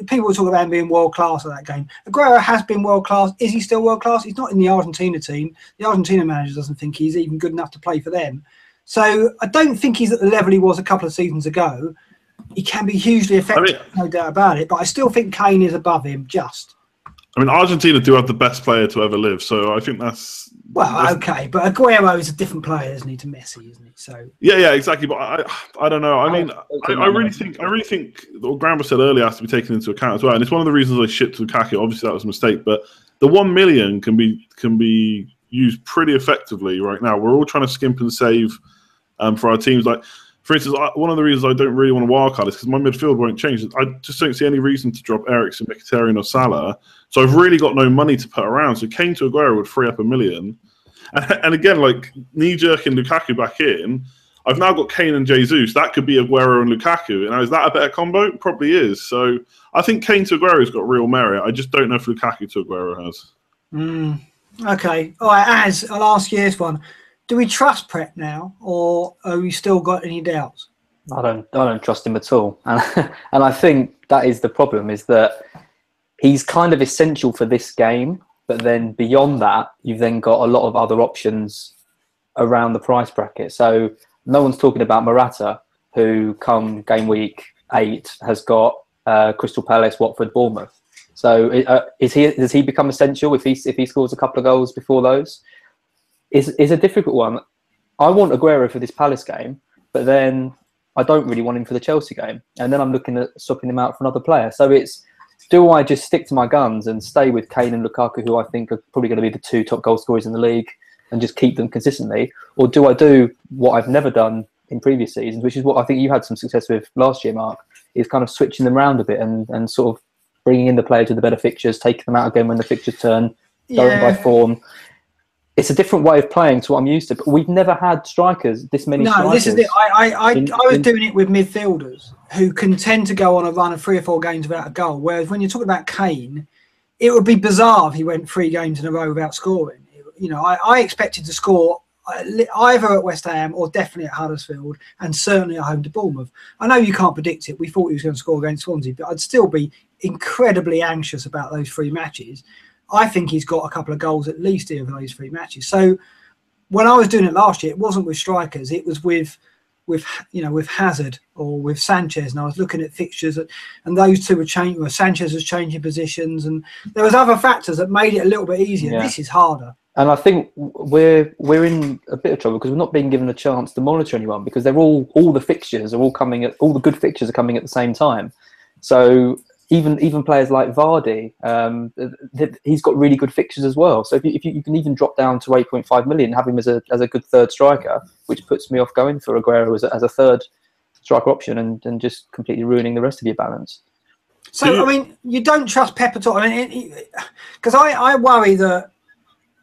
people were talking about him being world class at that game. Aguero has been world class. Is he still world class? He's not in the Argentina team. The Argentina manager doesn't think he's even good enough to play for them. So I don't think he's at the level he was a couple of seasons ago. He can be hugely effective, no doubt about it. But I still think Kane is above him, just. I mean, Argentina do have the best player to ever live, so I think that's... Well, okay, but Aguero is a different player, isn't he, to Messi, isn't he? So yeah, exactly. But I don't know. I mean, I really think what Graham said earlier has to be taken into account as well. And it's one of the reasons I shipped Lukaku. Obviously, that was a mistake, but the 1 million can be used pretty effectively right now. We're all trying to skimp and save for our teams. Like, for instance, one of the reasons I don't really want to wildcard is because my midfield won't change. I just don't see any reason to drop Eriksen, Mkhitaryan or Salah. So I've really got no money to put around. So Kane to Aguero would free up 1 million. And again, like knee-jerking Lukaku back in, I've now got Kane and Jesus. That could be Aguero and Lukaku. And is that a better combo? It probably is. So I think Kane to Aguero has got real merit. I just don't know if Lukaku to Aguero has. Okay. All right, Az, I'll ask you this one. Do we trust Pep now, or have we still got any doubts? I don't trust him at all. And I think that is the problem, is that he's kind of essential for this game. But then beyond that, you've then got a lot of other options around the price bracket. So no one's talking about Morata, who come game week 8 has got Crystal Palace, Watford, Bournemouth. So does he become essential if he scores a couple of goals before those? Is a difficult one. I want Aguero for this Palace game, but then I don't really want him for the Chelsea game. And then I'm looking at swapping him out for another player. So do I just stick to my guns and stay with Kane and Lukaku, who I think are probably going to be the 2 top goal scorers in the league, and just keep them consistently? Or do I do what I've never done in previous seasons, which is what I think you had some success with last year, Mark, is kind of switching them around a bit and sort of bringing in the players with the better fixtures, taking them out again when the fixtures turn, going by form. It's a different way of playing to what I'm used to, but we've never had strikers, this many strikers. No, this is it. I was doing it with midfielders who can tend to go on a run of 3 or 4 games without a goal, whereas when you're talking about Kane, it would be bizarre if he went 3 games in a row without scoring. You know, I expected to score either at West Ham or definitely at Huddersfield, and certainly at home to Bournemouth. I know you can't predict it. We thought he was going to score against Swansea, but I'd still be incredibly anxious about those 3 matches. I think he's got a couple of goals at least here for those 3 matches. So when I was doing it last year, it wasn't with strikers. It was with Hazard or with Sanchez, and I was looking at fixtures, and those 2 were changing. Sanchez was changing positions, and there was other factors that made it a little bit easier. Yeah. This is harder. And I think we're in a bit of trouble because we're not being given a chance to monitor anyone, because they're all the fixtures are all coming at all the good fixtures are coming at the same time. So even players like Vardy, he's got really good fixtures as well. So if you can even drop down to 8.5 million, have him as a good third striker, which puts me off going for Aguero as a third striker option and just completely ruining the rest of your balance. So I mean, you don't trust Pep at all. I mean, because I worry that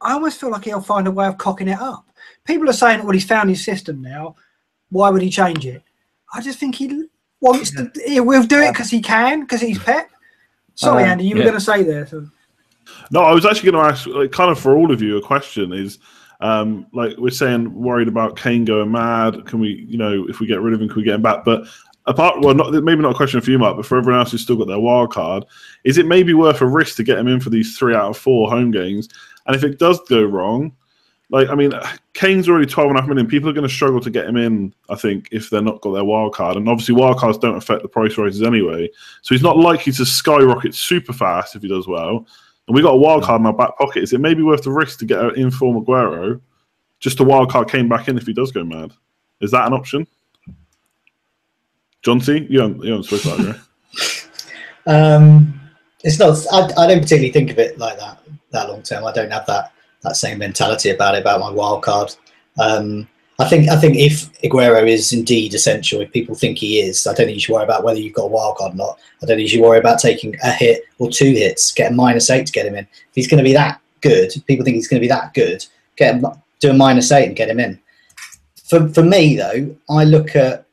I almost feel like he'll find a way of cocking it up. People are saying, well, he's found his system now. Why would he change it? I just think he wants to. He will do it because he can, because he's Pep. Sorry, Andy, you were going to say there. So. No, I was actually going to ask, like, kind of for all of you, a question is, like we're saying, worried about Kane going mad. Can we, if we get rid of him, can we get him back? But maybe not a question for you, Mark, but for everyone else who's still got their wild card, is it maybe worth a risk to get him in for these 3 out of 4 home games? And if it does go wrong, like, I mean, Kane's already 12.5 million. People are going to struggle to get him in, I think, if they're not got their wild card. And obviously, wild cards don't affect the price rises anyway. So he's not likely to skyrocket super fast if he does well. And we got a wild card in our back pocket. Is it maybe worth the risk to get an inform Aguero, just a wild card Kane back in if he does go mad? Is that an option? John T, you haven't spoken about it, right? It's not. I don't particularly think of it like that long term. I don't have that same mentality about it, about my wild card. I think if Aguero is indeed essential, if people think he is, I don't think you should worry about whether you've got a wild card or not. I don't think you should worry about taking a hit or 2 hits, get a -8 to get him in. If he's going to be that good, people think he's going to be that good, do a -8 and get him in. For me though, I look at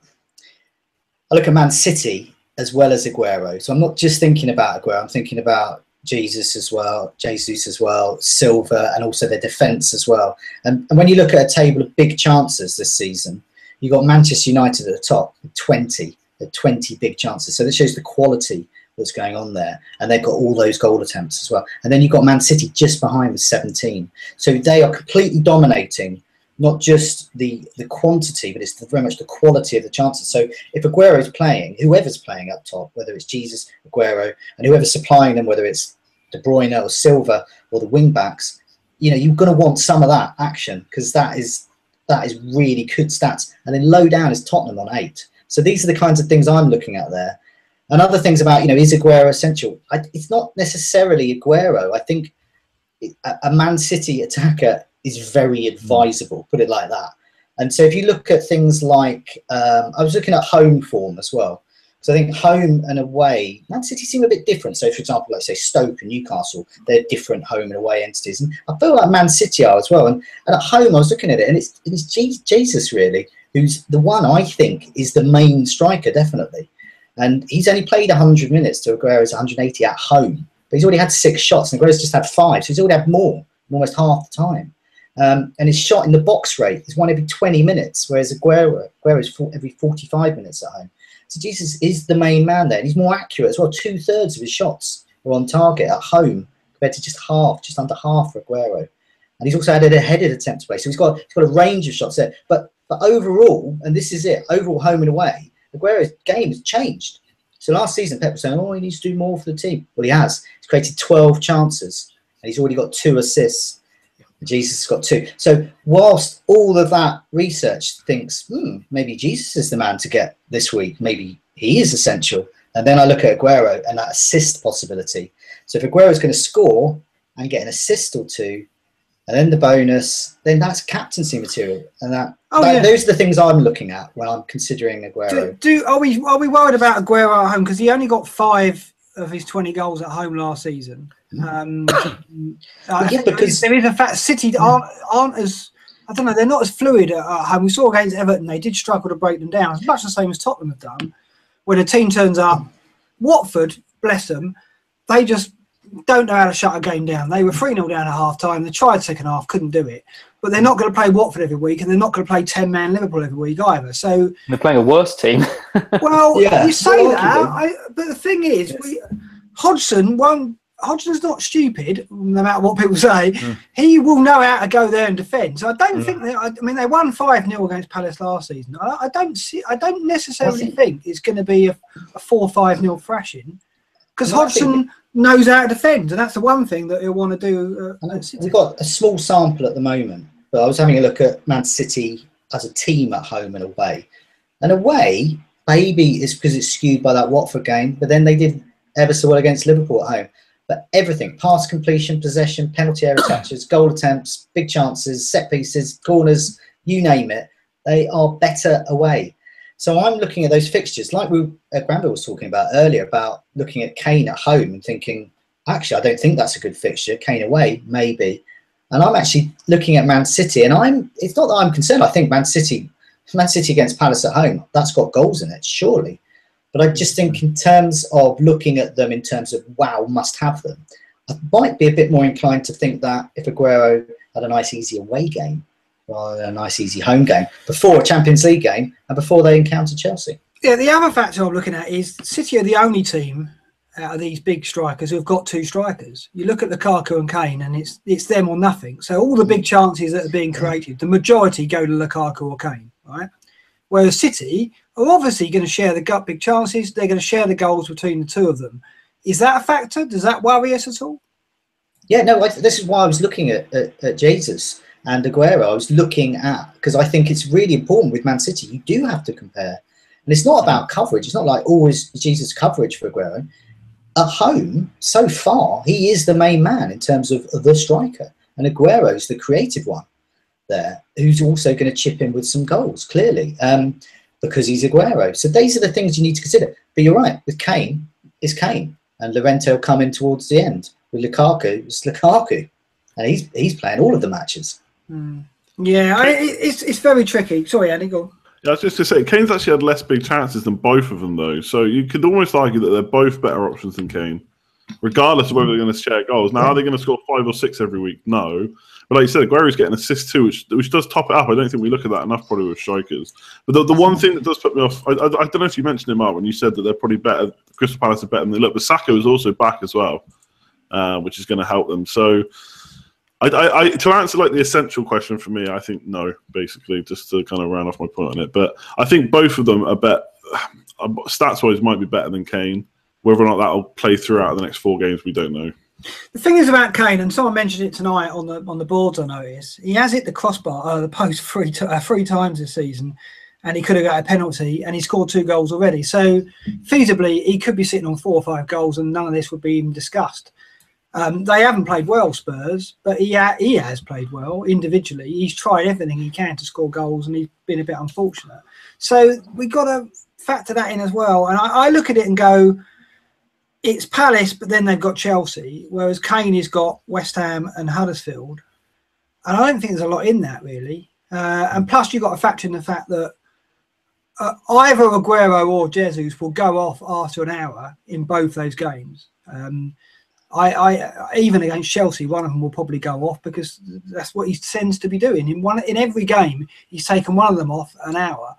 Man City as well as Aguero. So I'm not just thinking about Aguero, I'm thinking about Jesus as well, Silva, and also their defence as well. And when you look at a table of big chances this season, you've got Manchester United at the top with 20 big chances. So this shows the quality that's going on there. And they've got all those goal attempts as well. And then you've got Man City just behind with 17. So they are completely dominating not just the quantity, but it's very much the quality of the chances. So if Aguero is playing, whoever's playing up top, whether it's Jesus, Aguero, and whoever's supplying them, whether it's De Bruyne or Silva or the wing backs, you're going to want some of that action, because that is really good stats. And then low down is Tottenham on 8. So these are the kinds of things I'm looking at there. And other things about, is Aguero essential? It's not necessarily Aguero. I think a Man City attacker is very advisable, put it like that. And so if you look at things like, I was looking at home form as well. So I think home and away, Man City seem a bit different. So for example, like say Stoke and Newcastle, they're different home and away entities. And I feel like Man City are as well. And at home, I was looking at it, and it's Jesus really, who's the one I think is the main striker, definitely. And he's only played 100 minutes to Aguero's 180 at home. But he's already had 6 shots, and Aguero's just had 5. So he's already had more, almost half the time. And his shot in the box rate is 1 every 20 minutes, whereas Aguero's every 45 minutes at home. So Jesus is the main man there. And he's more accurate as well. 2/3 of his shots are on target at home compared to just under half for Aguero. And he's also added a headed attempt to play. So he's got a range of shots there. But overall, and this is it, overall home and away, Aguero's game has changed. So last season, Pep was saying, he needs to do more for the team. Well, he has. He's created 12 chances, and he's already got 2 assists. Jesus has got 2. So whilst all of that research thinks, maybe Jesus is the man to get this week, maybe he is essential. And then I look at Aguero and that assist possibility. So if Aguero is going to score and get an assist or 2, and then the bonus, then that's captaincy material. And those are the things I'm looking at when I'm considering Aguero. Are we worried about Aguero at home? Because he only got 5 of his 20 goals at home last season. Because there is a fact City aren't as, I don't know, they're not as fluid at home. We saw against Everton, they did struggle to break them down. It's much the same as Tottenham have done. When a team turns up, Watford, bless them, they just don't know how to shut a game down. They were 3-0 down at half time. They tried second half, couldn't do it. But they're not going to play Watford every week, and they're not going to play 10-man Liverpool every week either. So they're playing a worse team. Well, you say that, but the thing is, Hodgson's not stupid, no matter what people say. He will know how to go there and defend. So I don't think they won 5-0 against Palace last season. I don't necessarily think it's going to be a 4-5-0 thrashing, because Hodgson knows how to defend, and that's the one thing that he'll want to do. We've got a small sample at the moment, but I was having a look at Man City as a team at home and away. And away, maybe it's because it's skewed by that Watford game, but then they did ever so well against Liverpool at home. But everything, pass completion, possession, penalty area touches, goal attempts, big chances, set pieces, corners, you name it, they are better away. So I'm looking at those fixtures, like Granville was talking about earlier, about looking at Kane at home and thinking, actually, I don't think that's a good fixture. Kane away, maybe. And I'm actually looking at Man City, and it's not that I'm concerned. I think Man City against Palace at home, that's got goals in it, surely. But I just think in terms of looking at them in terms of, wow, must have them, I might be a bit more inclined to think that if Aguero had a nice, easy away game, rather than a nice, easy home game, before a Champions League game and before they encounter Chelsea. Yeah, the other factor I'm looking at is City are the only team out of these big strikers who've got 2 strikers. You look at Lukaku and Kane, and it's them or nothing. So all the big chances that are being created, the majority go to Lukaku or Kane, right? Whereas City are obviously going to share the big chances. They're going to share the goals between the 2 of them. Is that a factor? Does that worry us at all? Yeah, no, this is why I was looking at Jesus and Aguero. I was looking at, because I think it's really important with Man City. You do have to compare. And it's not about coverage. It's not like always Jesus coverage for Aguero. At home, so far, he is the main man in terms of the striker. And Aguero's the creative one there, who's also going to chip in with some goals, clearly, because he's Aguero. So these are the things you need to consider. But you're right, with Kane, it's Kane. And Llorente will come in towards the end. With Lukaku, it's Lukaku. And he's playing all of the matches. Yeah, it's very tricky. Sorry, Andy, go on. Yeah, I was just to say, Kane's actually had less big chances than both of them, though. So you could almost argue that they're both better options than Kane, regardless of whether they're going to share goals. Now, are they going to score 5 or 6 every week? No. But like you said, Aguero's getting assists too, which does top it up. I don't think we look at that enough probably with strikers. But the one thing that does put me off, I don't know if you mentioned it, Mark, when you said that they're probably better, Crystal Palace are better than they look, but Saka is also back as well, which is going to help them. So To answer like the essential question for me, I think no, basically, just to kind of round off my point on it. But I think both of them are stats-wise might be better than Kane. Whether or not that'll play throughout the next 4 games, we don't know. The thing is about Kane, and someone mentioned it tonight on the boards, I noticed, he has hit the crossbar, the post 3 times this season, and he could have got a penalty, and he scored 2 goals already. So feasibly, he could be sitting on 4 or 5 goals, and none of this would be even discussed. They haven't played well, Spurs, but he has played well individually. He's tried everything he can to score goals, and he's been a bit unfortunate. So we've got to factor that in as well. And I look at it and go, it's Palace, but then they've got Chelsea, whereas Kane has got West Ham and Huddersfield. And I don't think there's a lot in that, really. And plus, you've got to factor in the fact that either Aguero or Jesus will go off after an hour in both those games. Even against Chelsea, one of them will probably go off because that's what he tends to be doing. In every game, he's taken one of them off an hour.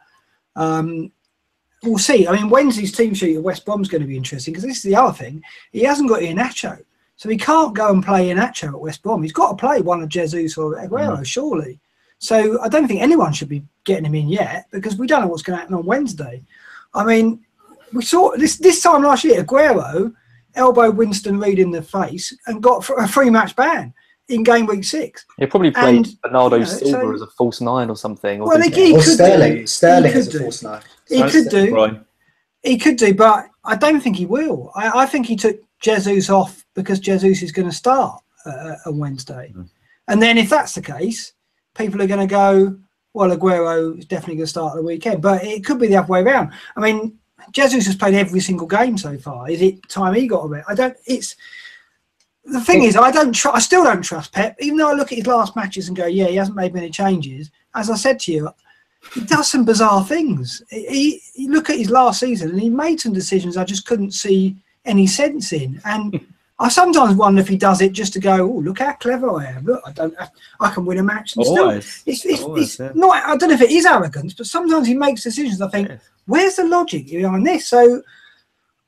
We'll see. I mean, Wednesday's team sheet at West Brom's going to be interesting because this is the other thing. He hasn't got Iheanacho, so he can't go and play Iheanacho at West Brom. He's got to play one of Jesus or Aguero, surely. So I don't think anyone should be getting him in yet because we don't know what's going to happen on Wednesday. I mean, we saw this time last year, Aguero elbowed Winston Reid in the face and got a 3-match ban in game week 6. He probably played Bernardo Silva as a false 9 or something. Or Sterling as a false 9. He could do, but I don't think he will. I think he took Jesus off because Jesus is going to start on Wednesday. And then if that's the case, people are going to go, well, Aguero is definitely going to start at the weekend. But it could be the other way around. I mean, Jesus has played every single game so far. Is it time he got a bit? The thing is, I still don't trust Pep, even though I look at his last matches and go, yeah, he hasn't made many changes. As I said to you, he does some bizarre things. You look at his last season and he made some decisions I just couldn't see any sense in. And I sometimes wonder if he does it just to go, oh, look how clever I am. Look, I can win a match. And it's not, I don't know if it is arrogance, but sometimes he makes decisions. I think, where's the logic behind this? So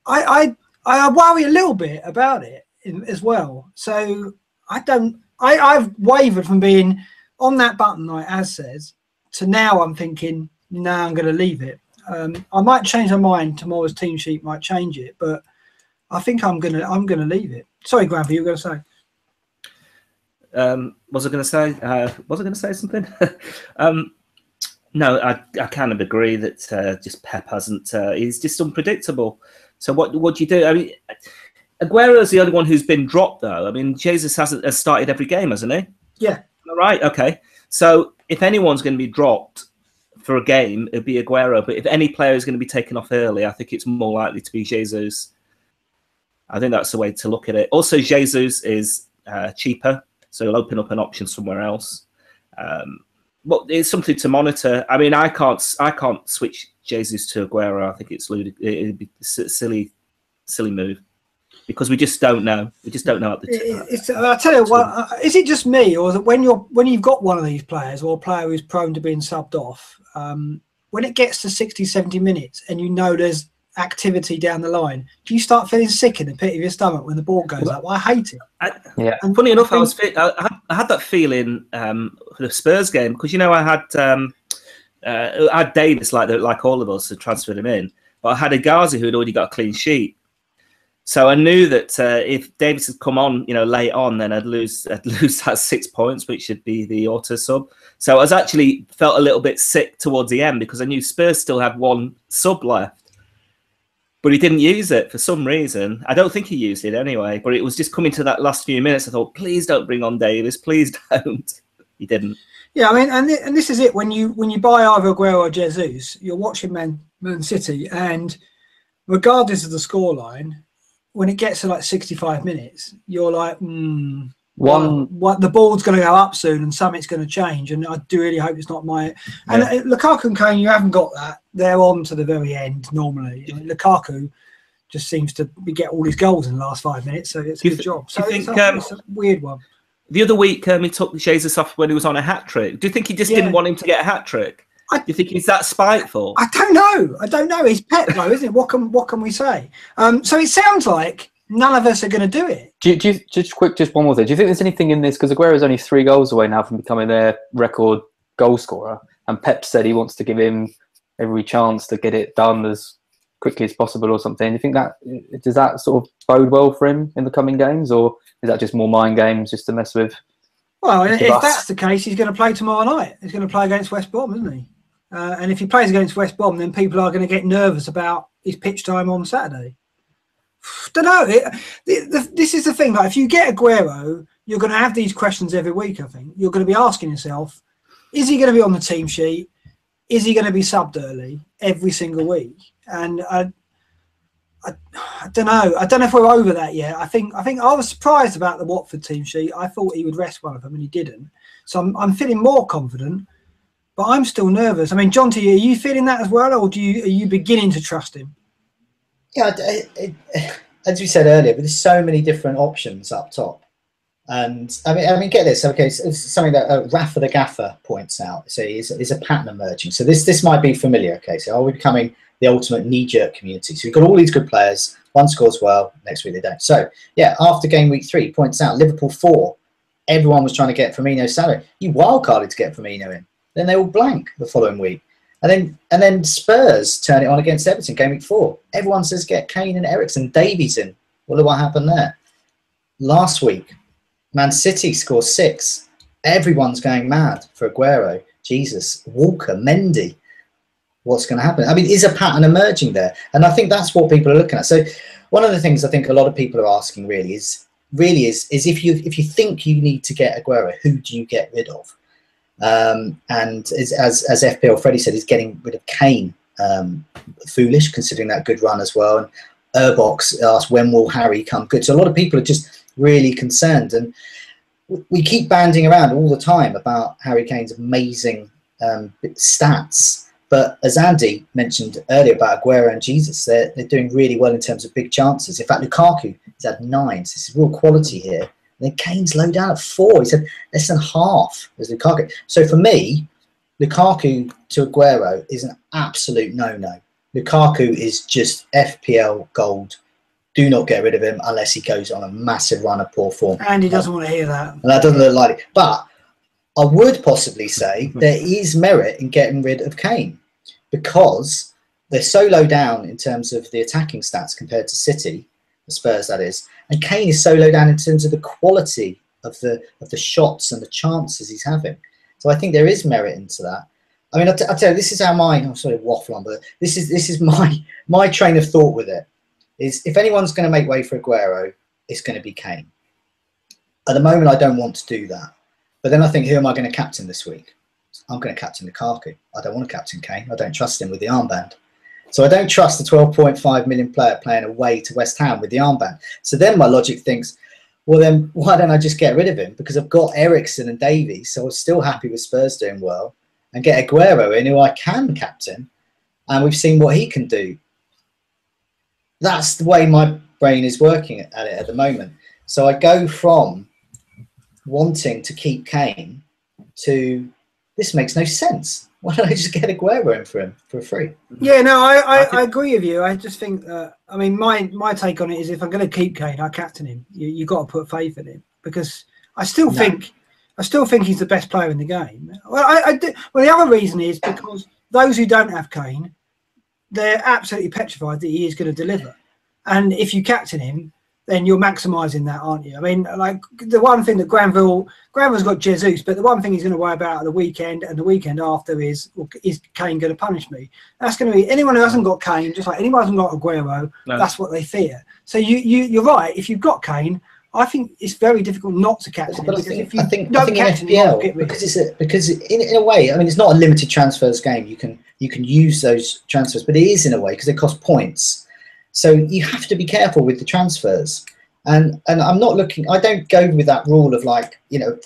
I worry a little bit about it as well. So I've wavered from being on that button, like Az says, to now I'm thinking, no, I'm going to leave it. I might change my mind. Tomorrow's team sheet might change it, but I think I'm gonna leave it. Sorry, Granville, you were going to say. Was I going to say something? No, I kind of agree that just Pep hasn't. He's just unpredictable. So what do you do? I mean, Aguero's the only one who's been dropped, though. I mean, Jesus has started every game, hasn't he? Yeah. All right. Okay. So if anyone's going to be dropped for a game, it'd be Aguero. But if any player is going to be taken off early, I think it's more likely to be Jesus. I think that's the way to look at it. Also, Jesus is cheaper, so he'll open up an option somewhere else. But it's something to monitor. I mean, I can't switch Jesus to Aguero. I think it'd be a silly move because we just don't know. We just don't know at the time. I tell you what, is it just me, or is it when you've got one of these players or a player who's prone to being subbed off, when it gets to 60, 70 minutes and you know there's activity down the line, do you start feeling sick in the pit of your stomach when the ball goes up? I hate it. And funny enough, I had that feeling for the Spurs game because I had Davis like all of us had transferred him in, but I had a Ghazi who had already got a clean sheet, so I knew that if Davis had come on, late on, then I'd lose that 6 points, which should be the auto sub. So I was actually felt a little bit sick towards the end because I knew Spurs still had one sub left. But he didn't use it for some reason. I don't think he used it anyway. But it was just coming to that last few minutes. I thought, please don't bring on Davis. Please don't. He didn't. Yeah, I mean, and this is it. When you buy either Aguero or Jesus, you're watching Man City, and regardless of the scoreline, when it gets to like 65 minutes, you're like, what the ball's going to go up soon and something's going to change, and I do really hope it's not my. And Lukaku and Kane, you haven't got that. They're on to the very end normally. Lukaku just seems to get all his goals in the last 5 minutes, so it's a good job. So it's a weird one. The other week, he took Jesus off when he was on a hat trick. Do you think he just didn't want him to get a hat trick? Do you think he's that spiteful? I don't know. He's Pep, though, isn't it? What can we say? So it sounds like none of us are going to do it. Just one more thing. Do you think there's anything in this? Because Aguero's only 3 goals away now from becoming their record goal scorer, and Pep said he wants to give him every chance to get it done as quickly as possible or something. Do you think does that sort of bode well for him in the coming games, or is that just more mind games just to mess with? Well, if that's the case, he's going to play tomorrow night. He's going to play against West Brom, isn't he? And if he plays against West Brom, then people are going to get nervous about his pitch time on Saturday. Don't know. This is the thing. Like, if you get Aguero, you're going to have these questions every week. I think you're going to be asking yourself, is he going to be on the team sheet? Is he going to be subbed early every single week? And I don't know. I don't know if we're over that yet. I think I was surprised about the Watford team sheet. I thought he would rest one of them, and he didn't. So I'm feeling more confident, but I'm still nervous. I mean, Jonty, are you feeling that as well, or are you beginning to trust him? Yeah, as we said earlier, but there's so many different options up top. And I mean, get this. Okay, so it's something that Rafa the Gaffer points out. So is a pattern emerging. So this might be familiar. Okay, so are we becoming the ultimate knee-jerk community? So we've got all these good players. One scores well, next week they don't. So yeah, after game week 3, points out Liverpool 4. Everyone was trying to get Firmino's salary. You wildcarded to get Firmino in. Then they all blank the following week. And then Spurs turn it on against Everton, game week 4. Everyone says get Kane and Eriksen, Davies in. Well, look what happened there. Last week, Man City scores 6. Everyone's going mad for Aguero. Jesus, Walker, Mendy. What's going to happen? I mean, is a pattern emerging there? And I think that's what people are looking at. So one of the things I think a lot of people are asking really is if you think you need to get Aguero, who do you get rid of? And as FPL Freddie said, he's getting rid of Kane. Foolish, considering that good run as well. And Urbox asked, when will Harry come good? So a lot of people are just really concerned. And we keep banding around all the time about Harry Kane's amazing stats. But as Andy mentioned earlier about Aguero and Jesus, they're doing really well in terms of big chances. In fact, Lukaku has had 9. So this is real quality here. And then Kane's low down at 4. He's had less than half as Lukaku. So for me, Lukaku to Aguero is an absolute no-no. Lukaku is just FPL gold. Do not get rid of him unless he goes on a massive run of poor form. And he doesn't want to hear that. And that doesn't look like it. But I would possibly say there is merit in getting rid of Kane because they're so low down in terms of the attacking stats compared to City, the Spurs that is, and Kane is so low down in terms of the quality of the shots and the chances he's having. So I think there is merit into that. I mean, I tell you, this is how I'm sort of waffle on, but this is my train of thought with it. Is if anyone's going to make way for Aguero, it's going to be Kane. At the moment, I don't want to do that. But then I think, who am I going to captain this week? I'm going to captain Lukaku. I don't want to captain Kane. I don't trust him with the armband. So I don't trust the 12.5 million player playing away to West Ham with the armband. So then my logic thinks, well, then why don't I just get rid of him? Because I've got Eriksen and Davies, so I'm still happy with Spurs doing well, and get Aguero in, who I can captain, and we've seen what he can do. That's the way my brain is working at it at the moment. So I go from wanting to keep Kane to this makes no sense. Why don't I just get Aguero in for him for free? Yeah, no, I agree with you. I just think, I mean, my take on it is if I'm going to keep Kane, I captain him. You got to put faith in him because I still think he's the best player in the game. Well, well, the other reason is because those who don't have Kane, they're absolutely petrified that he is going to deliver. And if you captain him, then you're maximising that, aren't you? I mean, like the one thing that Granville's got Jesus, but the one thing he's going to worry about at the weekend and the weekend after is Kane going to punish me? That's going to be anyone who hasn't got Kane, just like anyone who hasn't got Aguero, that's what they fear. So you're right. If you've got Kane, I think it's very difficult not to captain him. I think in FPL, because in a way, I mean, it's not a limited transfers game. You can use those transfers, but it is in a way because they cost points. So you have to be careful with the transfers. And I'm not looking, I don't go with that rule of like, you know,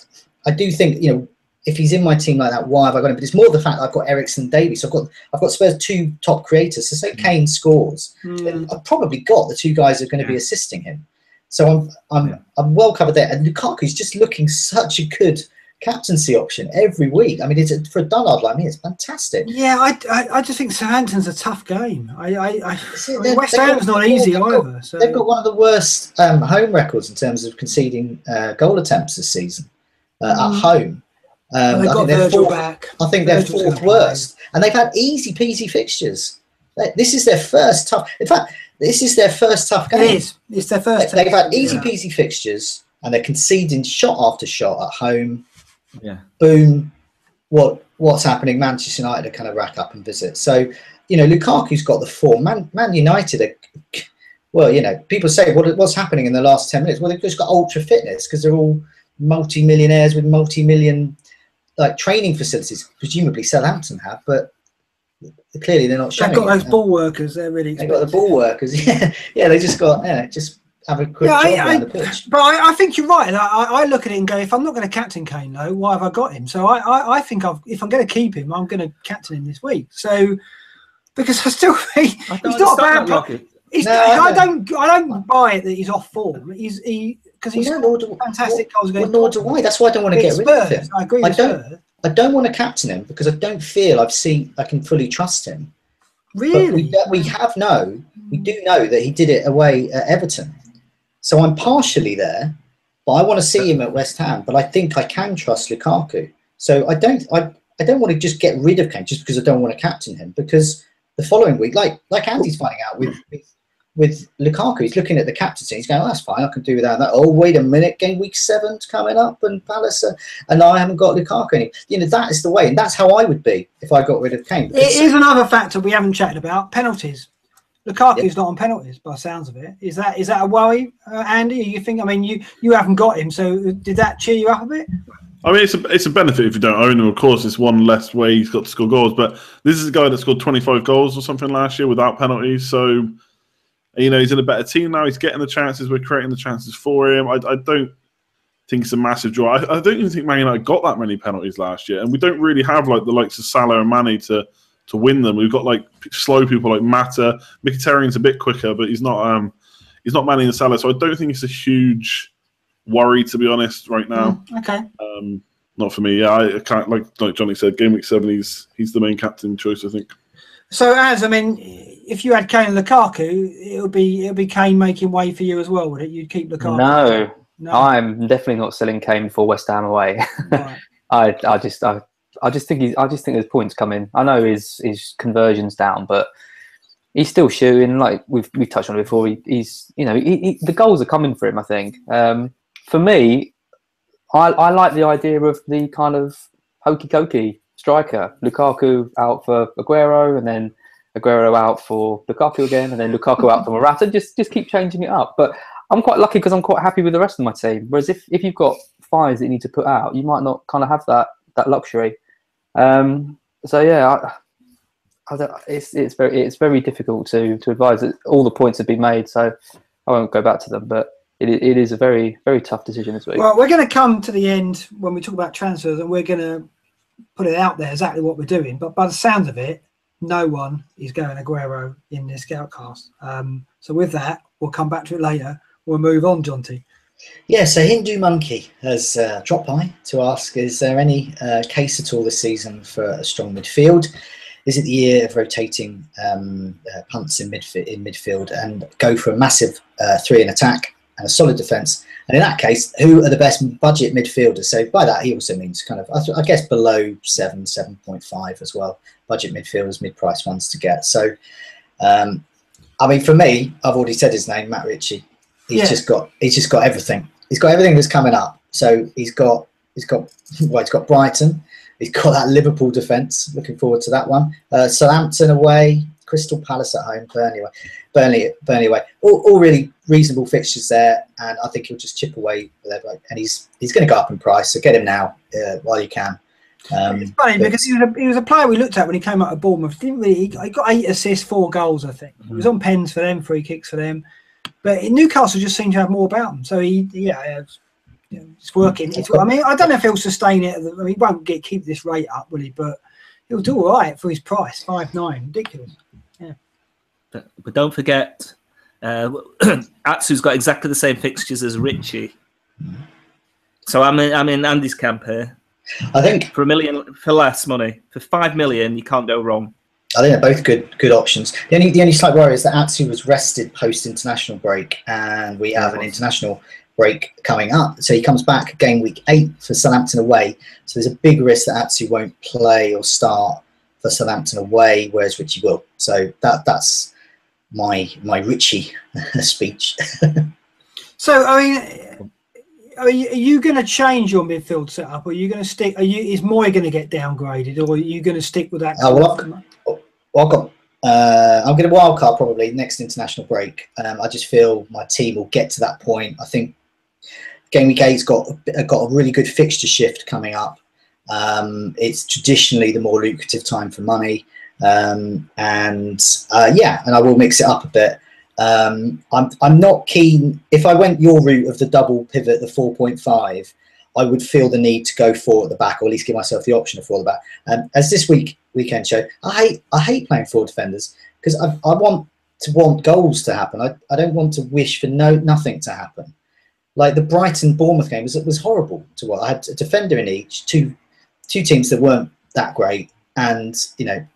I do think, you know, if he's in my team like that, why have I got him? But it's more the fact that I've got Eriksen and Davies. So I've got Spurs 2 top creators. So say Kane scores, then I've probably got the 2 guys who are going to be assisting him. So I'm well covered there. And Lukaku's just looking such a good captaincy option every week. I mean, for a dullard like me, it's fantastic. Yeah, I just think Southampton's a tough game. West Ham's not easy either. So they've got one of the worst home records in terms of conceding goal attempts this season at home. They got Virgil back. I think they're fourth worst, and they've had easy peasy fixtures. This is their first tough. In fact, this is their first tough game. It is. It's their first. They've had easy peasy fixtures, and they're conceding shot after shot at home. Yeah. Boom. What's happening? Manchester United are kind of rack up and visit. So, Lukaku's got the form. Man United are, well, people say what's happening in the last 10 minutes. Well, they've just got ultra fitness because they're all multi-millionaires with multi-million training facilities. Presumably Southampton have, but clearly they're not showing. They've got those ball workers. They're really expensive. They've got the ball workers. Yeah. They just got just have a quick job around the pitch. But I think you're right. I look at it and go, if I'm not going to captain Kane, though, why have I got him? So I think if I'm going to keep him, I'm going to captain him this week. So because I still think he's not a bad. I don't buy it that he's off form. He's fantastic goals against. Nor do I. That's why I don't want to get rid of him. I agree. I don't want to captain him because I don't feel I can fully trust him. Really, but we do know that he did it away at Everton. So I'm partially there, but I want to see him at West Ham. But I think I can trust Lukaku. So I don't want to just get rid of Kane just because I don't want to captain him. Because the following week, like Andy's finding out with Lukaku, he's looking at the captaincy. He's going, "Oh, that's fine. I can do without that." Oh, wait a minute, game week 7's coming up, and Palace, and I haven't got Lukaku. That is the way, and that's how I would be if I got rid of Kane. It is another factor we haven't chatted about: penalties. Lukaku's not on penalties, by the sounds of it. Is that a worry, Andy? You think? I mean, you haven't got him, so did that cheer you up a bit? I mean, it's a benefit if you don't own him. Of course, it's one less way he's got to score goals. But this is a guy that scored 25 goals or something last year without penalties. So, he's in a better team now. He's getting the chances. We're creating the chances for him. I don't think it's a massive draw. I don't even think Man United got that many penalties last year, and we don't really have the likes of Salah and Mane to win them. We've got slow people like Mata. Mkhitaryan's a bit quicker, but he's not Mane and Salah. So I don't think it's a huge worry, to be honest, right now. Okay. Not for me. Yeah, I can't, like Johnny said, game week 7, he's the main captain choice, I think. So if you had Kane and Lukaku, it would be Kane making way for you as well, would it? You'd keep Lukaku. No. I'm definitely not selling Kane for West Ham away. Right. I just think there's points coming. I know his conversion's down, but he's still shooting. Like we've touched on it before. He's the goals are coming for him. I think. For me, I like the idea of the kind of hokey cokey striker. Lukaku out for Aguero, and then Aguero out for Lukaku again, and then Lukaku out for Morata. Just keep changing it up. But I'm quite lucky because I'm quite happy with the rest of my team. Whereas if you've got 5s that you need to put out, you might not kind of have that luxury. So yeah, it's very difficult to advise. That all the points have been made, so I won't go back to them. But it is a very, very tough decision this week. Well, we're going to come to the end when we talk about transfers, and we're going to put it out there exactly what we're doing. But by the sound of it, no one is going Aguero in this Scoutcast. So with that, we'll come back to it later. We'll move on, Jonty. Yeah, so Hindu Monkey has dropped by to ask, is there any case at all this season for a strong midfield? Is it the year of rotating punts in midfield and go for a massive 3 in attack and a solid defence? And in that case, who are the best budget midfielders? So by that, he also means kind of, I guess, below 7.5 as well. Budget midfielders, mid-price ones to get. So, for me, I've already said his name, Matt Ritchie. He's just got everything. He's got everything that's coming up. So he's got Brighton. He's got that Liverpool defence. Looking forward to that one. Southampton away, Crystal Palace at home, Burnley away. All really reasonable fixtures there, and I think he'll just chip away with everything. And he's going to go up in price. So get him now while you can. It's funny because he was a player we looked at when he came out of Bournemouth. He got 8 assists, 4 goals, I think. He was on pens for them, free kicks for them. But Newcastle just seemed to have more about him. So it's working. I don't know if he'll sustain it. He won't keep this rate up, will he? But he'll do all right for his price, 5.9, ridiculous. Yeah. But don't forget, Atsu's got exactly the same fixtures as Ritchie. So I'm in Andy's camp here. I think for $1 million, for less money, for $5 million, you can't go wrong. I think they're both good options. The only slight worry is that Atsu was rested post international break, and we have an international break coming up. So he comes back game week 8 for Southampton away. So there's a big risk that Atsu won't play or start for Southampton away, whereas Richie will. So that's my Richie speech. So I mean, are you going to change your midfield setup? Or are you going to stick? Is Moy going to get downgraded, or are you going to stick with that? I'm going to wildcard probably next international break. I just feel my team will get to that point. I think game week 8's got a really good fixture shift coming up. It's traditionally the more lucrative time for money, and I will mix it up a bit. I'm not keen. If I went your route of the double pivot, the 4.5, I would feel the need to go 4 at the back, or at least give myself the option of 4 at the back. As this weekend showed, I hate playing 4 defenders because I want goals to happen. I don't want to wish for nothing to happen. Like the Brighton Bournemouth game was horrible to watch. I had a defender in each, two teams that weren't that great, and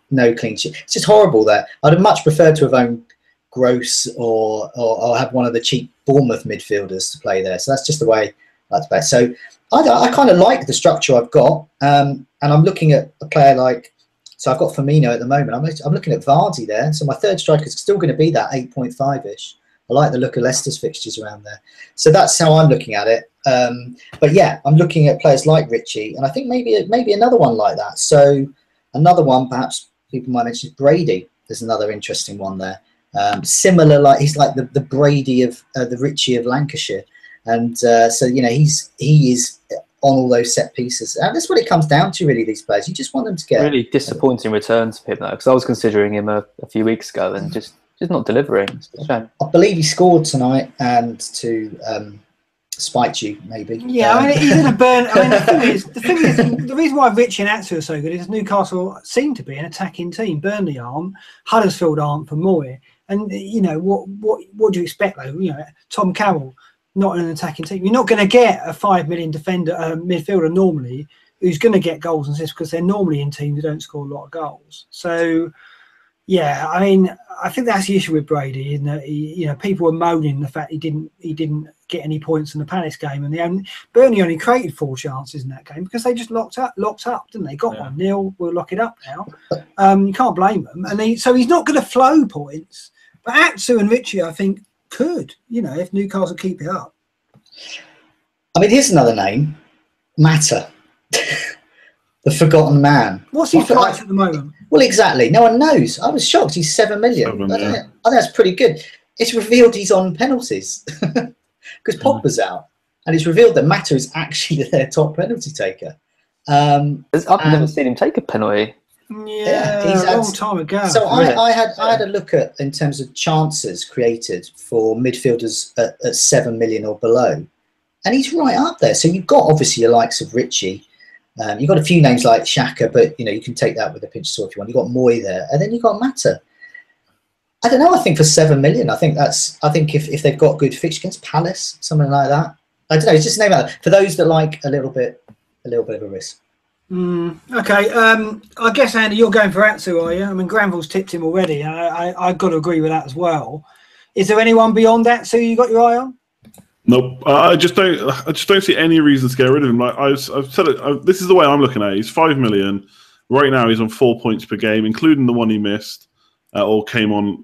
no clean sheet. It's just horrible there. I'd have much preferred to have owned Gross or have one of the cheap Bournemouth midfielders to play there. So that's just the way I like to play. So I kind of like the structure I've got, and I'm looking at a player like. So I've got Firmino at the moment. I'm looking at Vardy there. So my third striker is still going to be that 8.5-ish. I like the look of Leicester's fixtures around there. So that's how I'm looking at it. But yeah, I'm looking at players like Richie, and I think maybe another one like that. So another one, perhaps people might mention, is Brady. There's another interesting one there. Similar, like he's like the Brady of the Richie of Lancashire, and so he is on all those set pieces. And that's what it comes down to, really. These players, you just want them to get really disappointing returns for him though, because I was considering him a few weeks ago and just not delivering. It's a shame. I believe he scored tonight, and to spite you, maybe. Yeah, I mean, he's in a burn. I mean, the thing is, the reason why Richie and Atsu are so good is Newcastle seem to be an attacking team. Burnley aren't. Huddersfield aren't for Moy. And what do you expect though? Tom Carroll, not an attacking team. You're not going to get a $5 million midfielder normally who's going to get goals and assists, because they're normally in teams who don't score a lot of goals. So, yeah, I mean, I think that's the issue with Brady, in that people were moaning the fact he didn't get any points in the Palace game, and Burnley only created 4 chances in that game because they just locked up, didn't they? Got 1-0. We'll lock it up now. You can't blame them, and so he's not going to flow points. But Atsu and Richie, I think, could, if Newcastle keep it up. I mean, here's another name, Mata, the forgotten man. What's his price at the moment? Well, exactly. No one knows. I was shocked. He's 7 million. I think that's pretty good. It's revealed he's on penalties because Pogba's out, and it's revealed that Mata is actually their top penalty taker. I've never seen him take a penalty. Yeah, he's a long time ago. So I had a look at, in terms of chances created for midfielders at 7 million or below, and he's right up there. So you've got obviously your likes of Richie. You've got a few names like Xhaka, but you can take that with a pinch of salt if you want. You've got Moy there, and then you've got Mata. I don't know. I think for 7 million, I think if they've got good fixture against Palace, something like that. I don't know. It's just a name out for those that like a little bit of a risk. Okay. I guess, Andy, you're going for Atsu, are you? I mean, Granville's tipped him already. I've got to agree with that as well. Is there anyone beyond Atsu you got your eye on? Nope. I just don't see any reason to get rid of him. Like I've said it. This is the way I'm looking at it. He's 5 million right now. He's on 4 points per game, including the one he missed or came on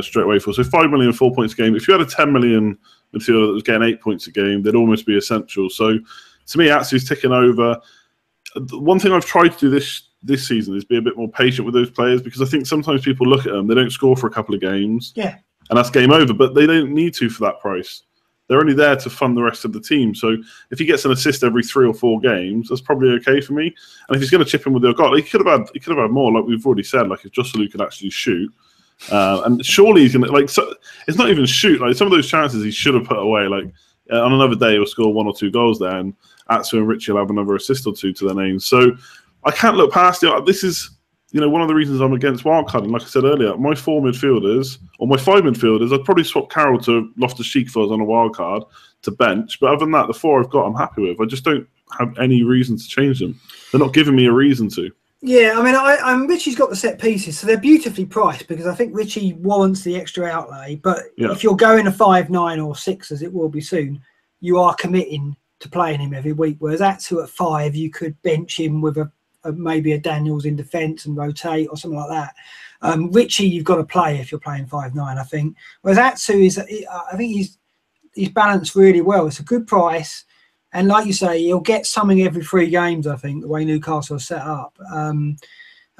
straight away for. So 5 million, 4 points a game. If you had a 10 million midfielder that was getting 8 points a game, they'd almost be essential. So to me, Atsu's ticking over. One thing I've tried to do this season is be a bit more patient with those players, because I think sometimes people look at them, they don't score for a couple of games, and that's game over. But they don't need to for that price. They're only there to fund the rest of the team. So if he gets an assist every 3 or 4 games, that's probably okay for me. And if he's going to chip in with their goal, he could have had more, like we've already said. Like if Joselu could actually shoot, and surely he's going to so it's not even shoot. Like some of those chances he should have put away. Like on another day, he'll score 1 or 2 goals there, and Atsu and Richie will have another assist or 2 to their names. So I can't look past it. This is, one of the reasons I'm against wildcarding. Like I said earlier, my 4 midfielders or my 5 midfielders, I'd probably swap Carroll to Loftus-Cheek if I was on a wildcard to bench. But other than that, the 4 I've got, I'm happy with. I just don't have any reason to change them. They're not giving me a reason to. Yeah, I mean, Richie's got the set pieces, so they're beautifully priced because I think Richie warrants the extra outlay. But if you're going a 5-9 or 6, as it will be soon, you are committing to playing him every week. Whereas Atsu at 5, you could bench him with maybe a Daniels in defence and rotate or something like that. Richie, you've got to play if you're playing 5-9, I think. Whereas Atsu I think he's balanced really well. It's a good price. And like you say, he'll get something every 3 games, I think, the way Newcastle are set up.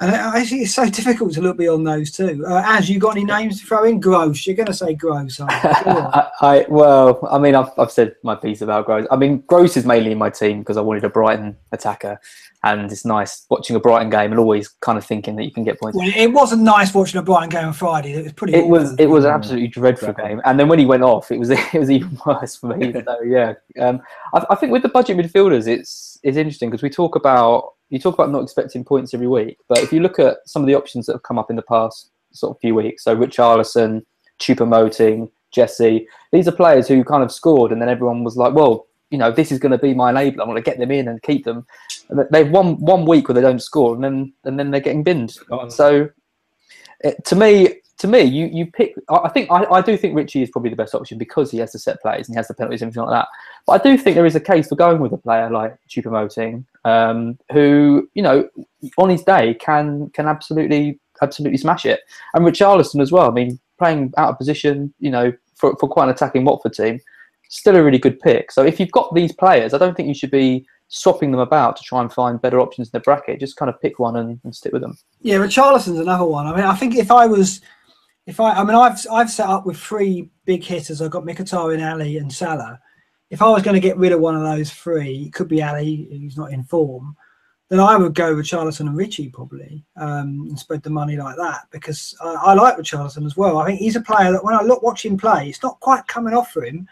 And I think it's so difficult to look beyond those two. Az, you got any names to throw in? Gross. You're going to say Gross, aren't you? Well, I mean, I've said my piece about Gross. I mean, Gross is mainly in my team because I wanted a Brighton attacker. And it's nice watching a Brighton game and always kind of thinking that you can get points. Well, it wasn't nice watching a Brighton game on Friday. It was pretty. It was an absolutely dreadful game. And then when he went off, it was even worse for me. So yeah, I think with the budget midfielders, it's interesting because you talk about not expecting points every week, but if you look at some of the options that have come up in the past sort of few weeks, so Richarlison, Choupo-Moting, Jesse, these are players who kind of scored, and then everyone was like, well, you know, this is going to be my enabler. I want to get them in and keep them. And they've one week where they don't score, and then they're getting binned. So, to me, you pick. I do think Richie is probably the best option because he has the set plays and he has the penalties and everything like that. But I do think there is a case for going with a player like Choupo-Moting, who, you know, on his day can absolutely smash it, and Richarlison as well. I mean, playing out of position, you know, for quite an attacking Watford team. Still a really good pick. So if you've got these players, I don't think you should be swapping them about to try and find better options in the bracket. Just kind of pick one and stick with them. Yeah, Richarlison's another one. I mean, I think I've set up with 3 big hitters. I've got Mkhitaryan, Ali, and Salah. If I was going to get rid of one of those 3, it could be Ali, who's not in form. Then I would go Richarlison and Richie probably, and spread the money like that because I like Richarlison as well. I think he's a player that when I watch him play, it's not quite coming off for him.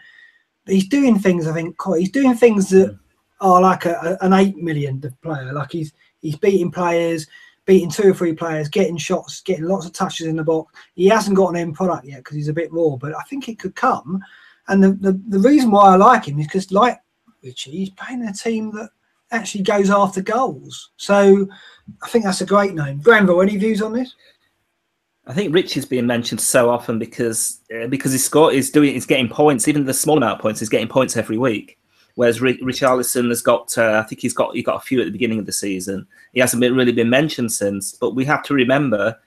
He's doing things, I think, he's doing things that are like an 8 million player. Like he's beating players, beating 2 or 3 players, getting shots, getting lots of touches in the box. He hasn't got an end product yet because he's a bit raw, but I think it could come. And the reason why I like him is because, like Richie, he's playing in a team that actually goes after goals. So I think that's a great name. Granville, any views on this? I think Rich is being mentioned so often because he's getting points, even the small amount of points. He's getting points every week, whereas Richarlison has got. I think he got a few at the beginning of the season. He hasn't really been mentioned since. But we have to remember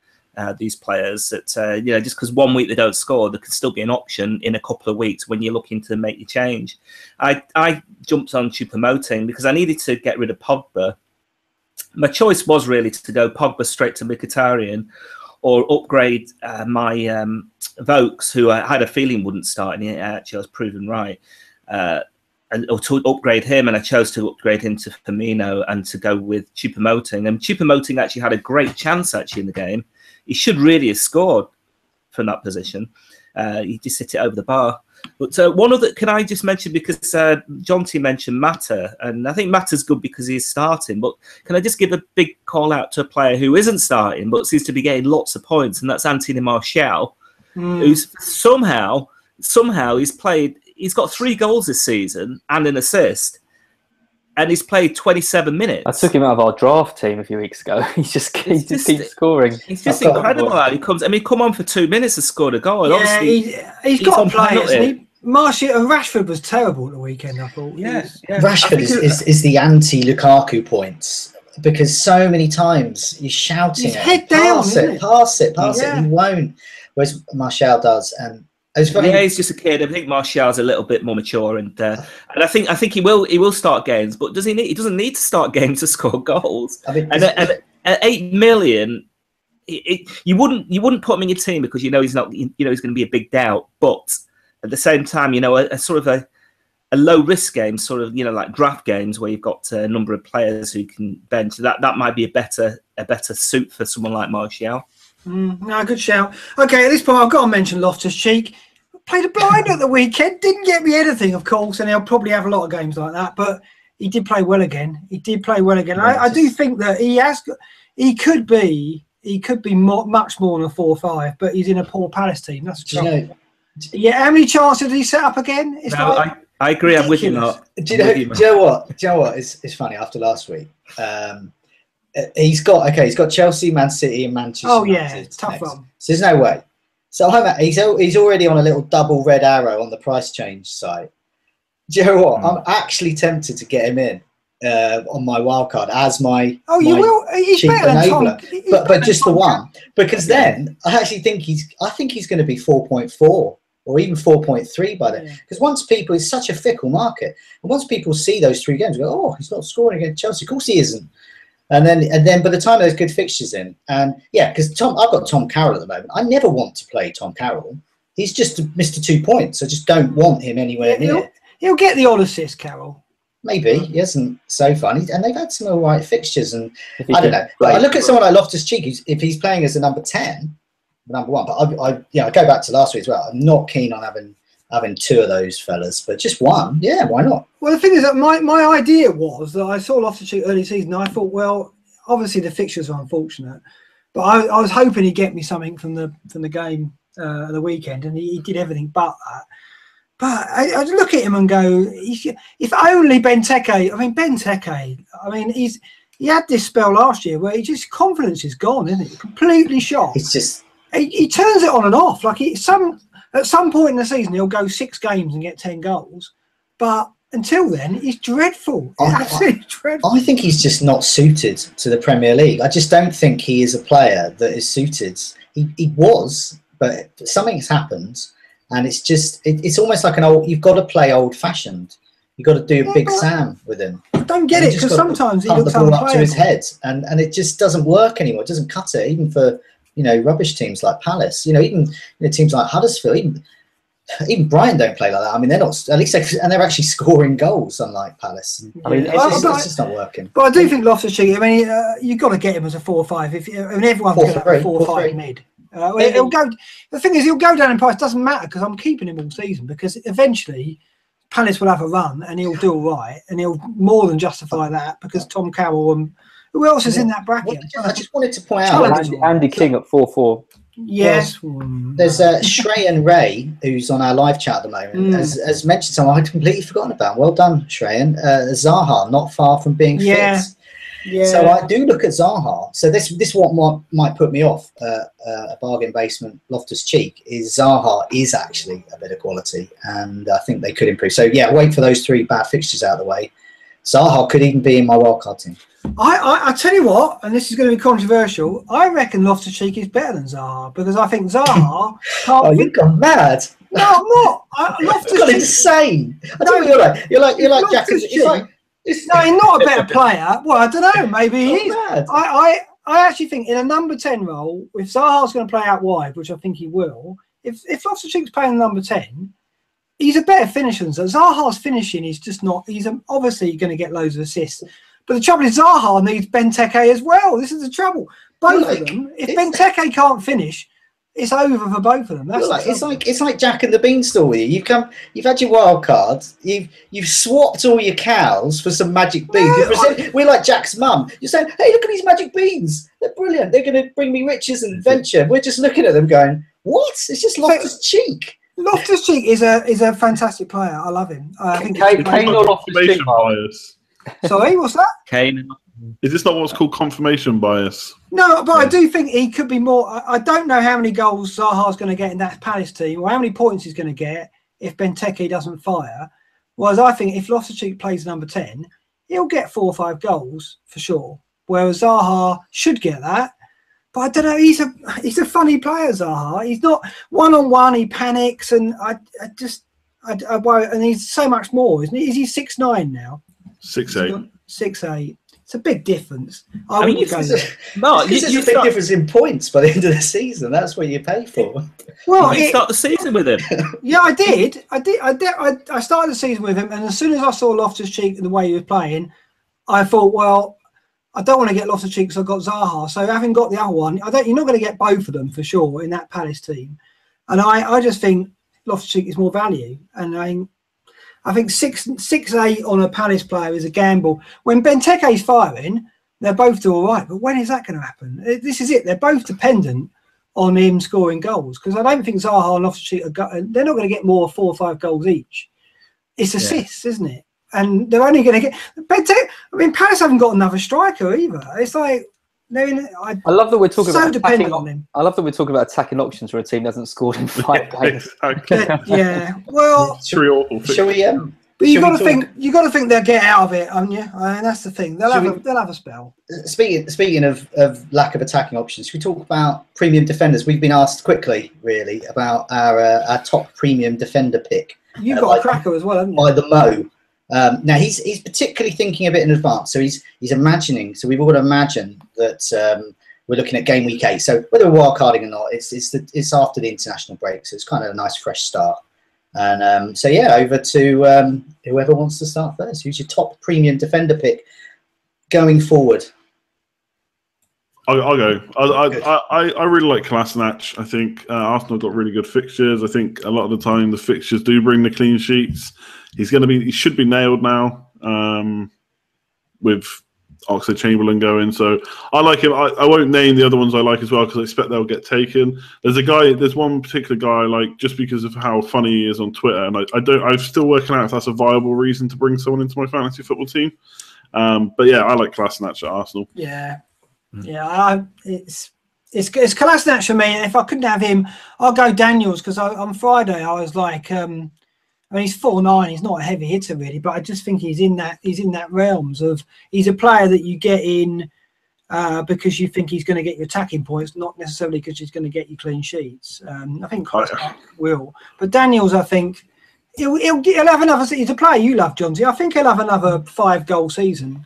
these players that you know, just because one week they don't score, there could still be an option in a couple of weeks when you're looking to make your change. I jumped on Choupo-Moting because I needed to get rid of Pogba. My choice was really to go Pogba straight to Mkhitaryan, or upgrade my Vokes, who I had a feeling wouldn't start, and actually I was proven right. Or to upgrade him, and I chose to upgrade him to Firmino and to go with Choupo-Moting. And Choupo-Moting actually had a great chance actually in the game. He should really have scored from that position. He just hit it over the bar. But one other, can I just mention, because John T mentioned Mata, and I think Mata's good because he's starting, but can I just give a big call out to a player who isn't starting but seems to be getting lots of points, and that's Anthony Martial, who's somehow he's got 3 goals this season and an assist, and he's played 27 minutes. I took him out of our draft team a few weeks ago. he just keeps scoring. It's just incredible how he comes. I mean, come on for 2 minutes and scored a goal. Yeah, he's got players. Martial and Rashford was terrible at the weekend, I thought. Yeah. Rashford is the anti-Lukaku points because so many times he's shouting, he's head down, pass it. He won't. Whereas Martial does, and he's just a kid. I think Martial's a little bit more mature, and I think he will start games, but does he need? He doesn't need to start games to score goals. I mean, and at 8 million, you wouldn't put him in your team because you know he's not. You know he's going to be a big doubt, but at the same time, you know, a sort of a low risk game, sort of, you know, like draft games where you've got a number of players who can bench. That might be a better suit for someone like Martial. No, good shout. Okay, at this point, I've got to mention Loftus-Cheek. Played a blind at the weekend. Didn't get me anything, of course, and he'll probably have a lot of games like that. But he did play well again. I do think that he could be much more than a 4-5, but he's in a poor Palace team. That's the trouble. Yeah, how many chances did he set up again? I agree. I'm with you. Ridiculous. Not. Do you know what? It's funny. After last week, he's got Chelsea, Man City, and Manchester. Oh yeah, United tough next. one. So there's no way. So he's already on a little double red arrow on the price change site. Do you know what? I'm actually tempted to get him in on my wild card as my you will. He's cheap better than Tom. enabler, but just the one, because then I actually think he's going to be 4.4 or even 4.3 by then. Because once it's such a fickle market, and once people see those 3 games, they go, oh, he's not scoring against Chelsea. Of course he isn't. And then by the time there's good fixtures in, and because I've got Tom Carroll at the moment. I never want to play Tom Carroll. He's just Mr. 2 points. I just don't want him anywhere near. He'll get the odd assist, Carroll. Maybe he hasn't so far, and they've had some all right fixtures. And I don't know. But I look at someone like Loftus-Cheek, if he's playing as a number 10, number 1. But I go back to last week as well. I'm not keen on having 2 of those fellas, but just 1. Yeah, why not? Well, the thing is that my idea was that I saw Loftus-Cheek early season. And I thought, well, obviously the fixtures are unfortunate, but I was hoping he'd get me something from the game at the weekend, and he did everything but that. But I look at him and go, if only Benteke. I mean, Benteke. I mean, he had this spell last year where confidence is gone, isn't it? Completely shot. It's just he turns it on and off. Like at some point in the season, he'll go 6 games and get 10 goals. But until then, he's dreadful. Absolutely dreadful. I think he's just not suited to the Premier League. I just don't think he is a player that is suited. He was, but something's happened. And it's almost like you've got to play old-fashioned. You've got to do a Big Sam with him. I don't get it, because sometimes he looks the ball up to his head, and it just doesn't work anymore. It doesn't cut it, even for rubbish teams like Palace. Even teams like Huddersfield, even Brighton don't play like that. I mean, they're not, at least they're actually scoring goals, unlike Palace. I mean, it's just not working. But I do think Loftus-Cheek, I mean, you've got to get him as a 4 or 5. Everyone's going to have a 4 or 5 mid. He'll go. The thing is, he'll go down in price. Doesn't matter, because I'm keeping him all season, because eventually Palace will have a run and he'll do all right, and he'll more than justify that, because Tom Carroll and who else is in that bracket? I just wanted to point out Andy King at 4-4. Yes, there's Shreyan Ray, who's on our live chat at the moment, has mentioned someone I'd completely forgotten about. Well done, Shreyan. Zaha, not far from being fit. Yeah. So I do look at Zaha. So this what might put me off a bargain basement Loftus-Cheek is Zaha is actually a bit of quality, and I think they could improve. So yeah, wait for those 3 bad fixtures out of the way. Zaha could even be in my wildcard team. I tell you what, and this is going to be controversial, I reckon Loftus-Cheek is better than Zaha, because I think Zaha can't... Oh, you've gone mad. No, I'm not. Loftus-Cheek... insane. I don't know what you're like. You're like Jack. No, he's not a better player. Well, I don't know. Maybe he is. I actually think in a number 10 role, if Zaha's going to play out wide, which I think he will, if Loftus-Cheek's playing number 10, he's a better finisher than Zaha. Zaha's finishing is just not. He's obviously going to get loads of assists. But the trouble is Zaha needs Benteke as well. This is the trouble. Both of them. If Benteke can't finish, it's over for both of them. It's like Jack and the Beanstalk with you. You've had your wild card. You've swapped all your cows for some magic beans. We're like Jack's mum. You're saying, hey, look at these magic beans. They're brilliant. They're going to bring me riches and adventure. We're just looking at them going, what? It's just Loftus-Cheek. Loftus-Cheek is a fantastic player. I love him. I think Kane or Loftus-Cheek bias. Sorry, what's that? Kane. Is this not what's called confirmation bias? No, but I do think he could be more. I don't know how many goals Zaha's going to get in that Palace team, or how many points he's going to get if Benteke doesn't fire. Whereas I think if Loftus-Cheek plays number 10, he'll get 4 or 5 goals for sure. Whereas Zaha should get that. But I don't know. He's a funny player, Zaha. He's not one-on-one. He panics, and I worry. And he's so much more, isn't he? Is he 6'9" now? 6'8". 6'8". It's a big difference. There's a big difference in points by the end of the season. That's what you pay for. Well, you start the season with him. Yeah, I did. I started the season with him, and as soon as I saw Loftus-Cheek and the way he was playing, I thought, well, I don't want to get Loftus-Cheek because I've got Zaha. So having got the other one, you're not going to get both of them for sure in that Palace team. And I just think Loftus-Cheek is more value, and I think 6'8" on a Palace player is a gamble. When Benteke's firing, they're both do all right. But when is that going to happen? This is it. They're both dependent on him scoring goals, because I don't think Zaha and Loftus-Cheek they're not going to get more 4 or 5 goals each. it's assists, isn't it? And they're only going to get. I mean, Palace haven't got another striker either. It's like I love that we're talking so about dependent on him. I love that we're talking about attacking options for a team that hasn't scored in 5 games. Exactly. Yeah. Well, Three awful things. Shall we? but you got to think. You got to think they'll get out of it, haven't you? I mean, that's the thing. They'll have a spell. Speaking of lack of attacking options, should we talk about premium defenders? We've been asked quickly, really, about our top premium defender pick. You've got a cracker as well, haven't you? By the Mo. Now he's particularly thinking a bit in advance, so he's imagining. So we've all got to imagine that we're looking at game week 8. So whether we're wildcarding or not, it's after the international break, so it's kind of a nice fresh start. And so yeah, over to whoever wants to start first. Who's your top premium defender pick going forward? I'll go. I really like Kolasinac. I think Arsenal got really good fixtures. I think a lot of the time the fixtures do bring the clean sheets. He should be nailed now with Oxlade-Chamberlain going. So I like him. I won't name the other ones I like as well because I expect they'll get taken. There's one particular guy I like just because of how funny he is on Twitter, and I'm still working out if that's a viable reason to bring someone into my fantasy football team. But yeah, I like Kolasinac at Arsenal. Yeah. Yeah, it's Kolasinac for me. If I couldn't have him, I'll go Daniels because on Friday I was like, I mean, he's 4'9". He's not a heavy hitter really, but I just think he's in that realms of he's a player that you get in because you think he's going to get you attacking points, not necessarily because he's going to get you clean sheets. I think Kolasinac will, but Daniels, I think. He'll have another. He's a player you love, Johnsy. I think he'll have another 5-goal season,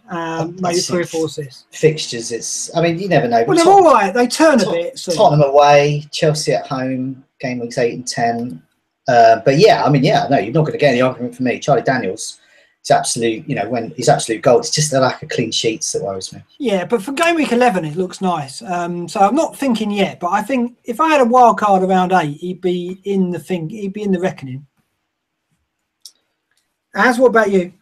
maybe 3 or 4 assists. Fixtures, I mean, you never know. Well, they're all right. They turn a bit. So. Tottenham away, Chelsea at home, game weeks 8 and 10. But yeah, I mean, no, you're not going to get any argument from me. Charlie Daniels, it's absolute. When he's absolute gold, it's just the lack of clean sheets that worries me. Yeah, but for game week 11, it looks nice. So I'm not thinking yet, but I think if I had a wild card around 8, he'd be in the thing. He'd be in the reckoning. What about you?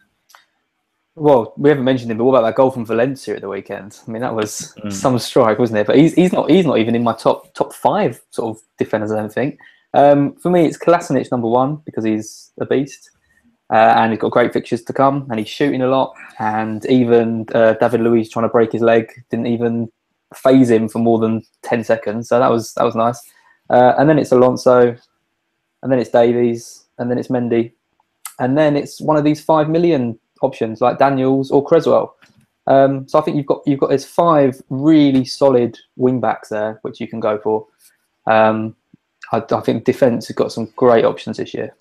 Well, we haven't mentioned him, but what about that goal from Valencia at the weekend? I mean, that was some strike, wasn't it? But he's not even in my top 5 sort of defenders, I don't think. For me, it's Kolasinac number 1 because he's a beast, and he's got great fixtures to come, and he's shooting a lot. And even David Luiz trying to break his leg didn't even phase him for more than 10 seconds, so that was nice. And then it's Alonso, and then it's Davies, and then it's Mendy. And then it's one of these 5 million options like Daniels or Creswell. So I think you've got there's 5 really solid wing backs there which you can go for. I think defence has got some great options this year.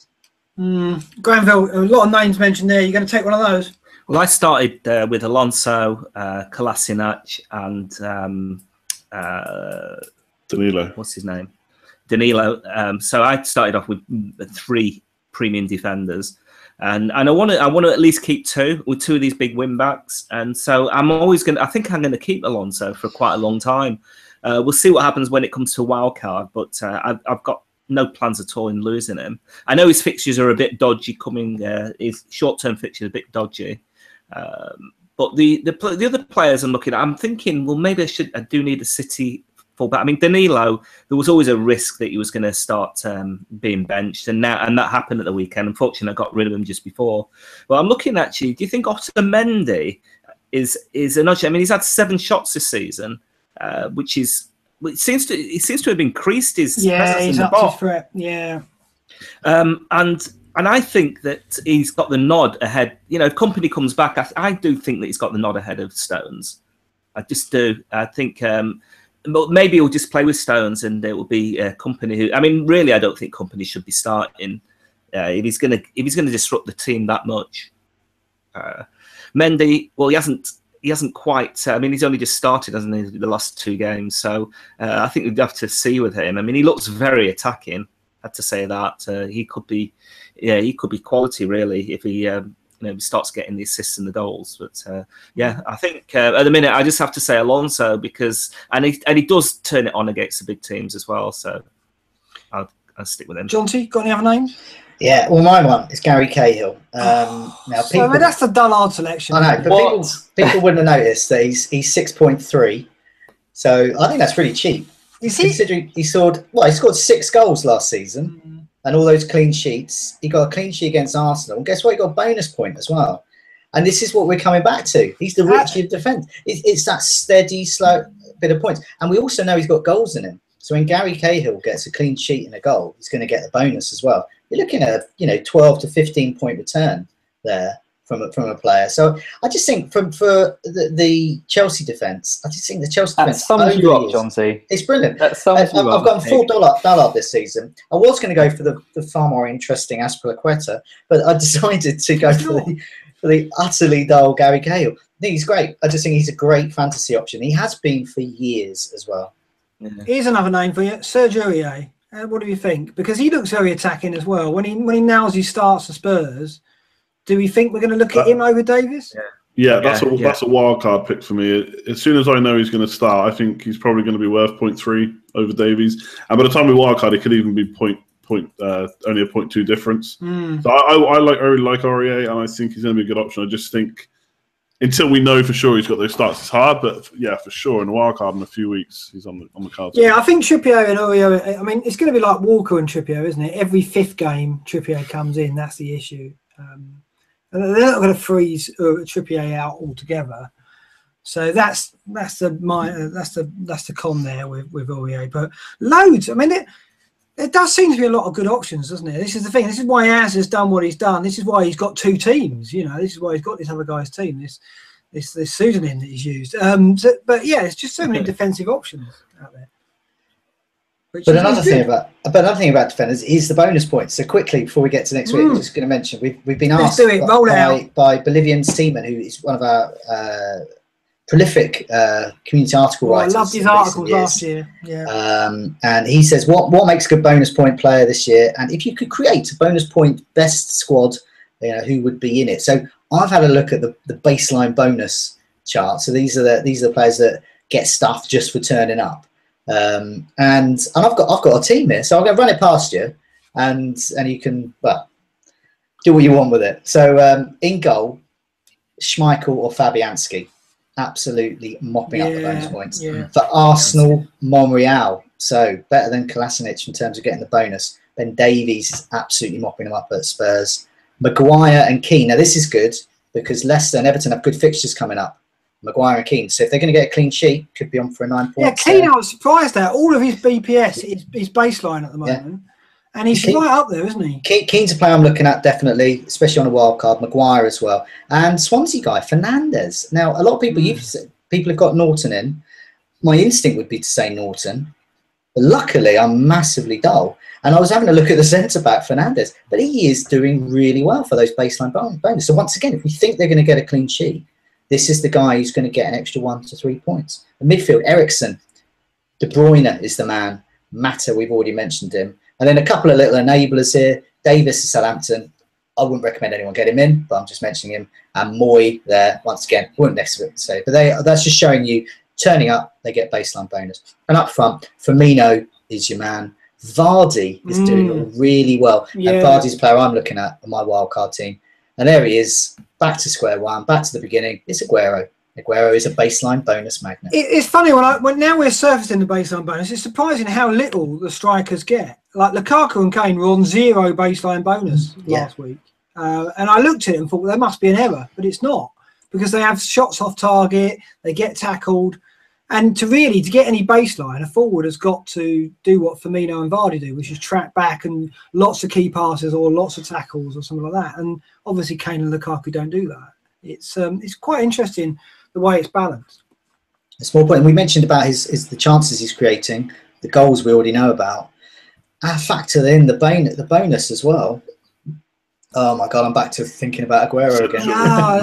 Granville, a lot of names mentioned there. You're going to take one of those? Well, I started with Alonso, Kolasinac, and Danilo. What's his name? Danilo. So I started off with 3 premium defenders. And I want to at least keep 2 with 2 of these big win backs, and so I think I'm going to keep Alonso for quite a long time. We'll see what happens when it comes to a wild card, but I've got no plans at all in losing him. I know his fixtures are a bit dodgy coming. His short-term fixtures are a bit dodgy, but the other players I'm looking at, I'm thinking, well, maybe I do need a City fullback. I mean, Danilo, there was always a risk that he was going to start being benched, and that happened at the weekend. Unfortunately, I got rid of him just before. But I'm looking actually. Do you think Otamendi is an option? I mean, he's had 7 shots this season, which seems to have increased his presence he's in the up box. to threat. Yeah, and I think that he's got the nod ahead. If Company comes back, I do think that he's got the nod ahead of Stones. I just do. I think. But maybe he'll just play with Stones, and it will be Company who. I mean, really, I don't think Company should be starting if he's going to disrupt the team that much. Mendy, well, he hasn't quite. I mean, he's only just started, hasn't he? The last 2 games, so I think we'd have to see with him. I mean, he looks very attacking. I have to say that he could be quality really if he. Starts getting the assists and the goals. But I think at the minute I just have to say Alonso because he does turn it on against the big teams as well. So I'll stick with him. Johnsy, got any other names? Yeah, well, my one is Gary Cahill. Now, that's the dullard selection. I know, but people wouldn't have noticed that he's 6.3. So I think that's really cheap. Considering he scored 6 goals last season. and all those clean sheets. He got a clean sheet against Arsenal, and guess what? He got a bonus point as well. And this is what we're coming back to. He's the Richie of defence. It's that steady, slow bit of points. And we also know he's got goals in him. So when Gary Cahill gets a clean sheet and a goal, he's going to get the bonus as well. You're looking at a 12 to 15 point return there from a player. So I just think for the Chelsea defence, I just think the Chelsea defence sums you up, John C. It's brilliant. That sums you I've up, gone full Dullard this season. I was going to go for the far more interesting Aspilicueta, but I decided to go for the utterly dull Gary Cahill. I think he's great. I just think he's a great fantasy option. He has been for years as well. Yeah. Here's another name for you, Serge Aurier. What do you think? Because he looks very attacking as well. When he nails his starts for Spurs, do we think we're going to look at him over Davies? Yeah, that's a wild card pick for me. As soon as I know he's going to start, I think he's probably going to be worth 0.3 over Davies. And by the time we wild card, it could even be only a 0.2 difference. So I really like Aurier, and I think he's going to be a good option. I just think until we know for sure he's got those starts, it's hard. But yeah, for sure, in the wild card in a few weeks, he's on the cards. Yeah, I think Trippier and Aurier. I mean, it's going to be like Walker and Trippier, isn't it? Every fifth game, Trippier comes in. That's the issue. They're not going to freeze Trippier out altogether. So that's the con there with Aurier. But loads. I mean, there does seem to be a lot of good options, doesn't it? This is the thing. This is why Az has done what he's done. This is why he's got two teams. This is why he's got this other guy's team. This pseudonym that he's used. But yeah, it's just so many defensive options out there. But another thing about defenders is the bonus points. So quickly before we get to next week, I'm just going to mention we've been asked by Bolivian Seaman, who is one of our prolific community article writers. I loved his articles last year. Yeah. And he says, what makes a good bonus point player this year? And if you could create a bonus point best squad, who would be in it? So I've had a look at the baseline bonus chart. So these are the players that get stuff just for turning up. And I've got a team here, so I'm going to run it past you, and you can do what you want with it. So in goal, Schmeichel or Fabianski, absolutely mopping up the bonus points. For Arsenal, Monreal, so better than Kolasinac in terms of getting the bonus. Ben Davies is absolutely mopping them up at Spurs. Maguire and Keane. Now this is good because Leicester and Everton have good fixtures coming up. Maguire and Keane. So if they're going to get a clean sheet, could be on for a 9 points. Yeah, Keane, I was surprised at. All of his BPS is baseline at the moment. Yeah. And he's right up there, isn't he? Keane's a player I'm looking at, definitely, especially on a wild card. Maguire as well. And Swansea guy, Fernandes. Now, a lot of people, people have got Norton in. My instinct would be to say Norton. But luckily, I'm massively dull. And I was having a look at the centre-back, Fernandes. But he is doing really well for those baseline bonus. So once again, if we think they're going to get a clean sheet, this is the guy who's going to get an extra 1 to 3 points. The midfield, Eriksen, De Bruyne is the man. Mata, we've already mentioned him. And then a couple of little enablers here. Davis is Southampton. I wouldn't recommend anyone get him in, but I'm just mentioning him. And Moy there, once again, wouldn't necessarily say. But that's just showing you, turning up, they get baseline bonus. And up front, Firmino is your man. Vardy is doing really well. Yeah. And Vardy's a player I'm looking at on my wildcard team. And there he is, back to square one, back to the beginning. It's Aguero. Aguero is a baseline bonus magnet. It's funny, when now we're surfacing the baseline bonus, it's surprising how little the strikers get. Like Lukaku and Kane were on 0 baseline bonus last week. And I looked at it and thought, well, there must be an error, but it's not. Because they have shots off target, they get tackled. And to get any baseline, a forward has got to do what Firmino and Vardy do, which is track back and lots of key passes or lots of tackles or something like that. And obviously Kane and Lukaku don't do that. It's quite interesting the way it's balanced. A small point, and we mentioned about the chances he's creating, the goals we already know about. I factor in the bonus as well. Oh my God, I'm back to thinking about Aguero again. No,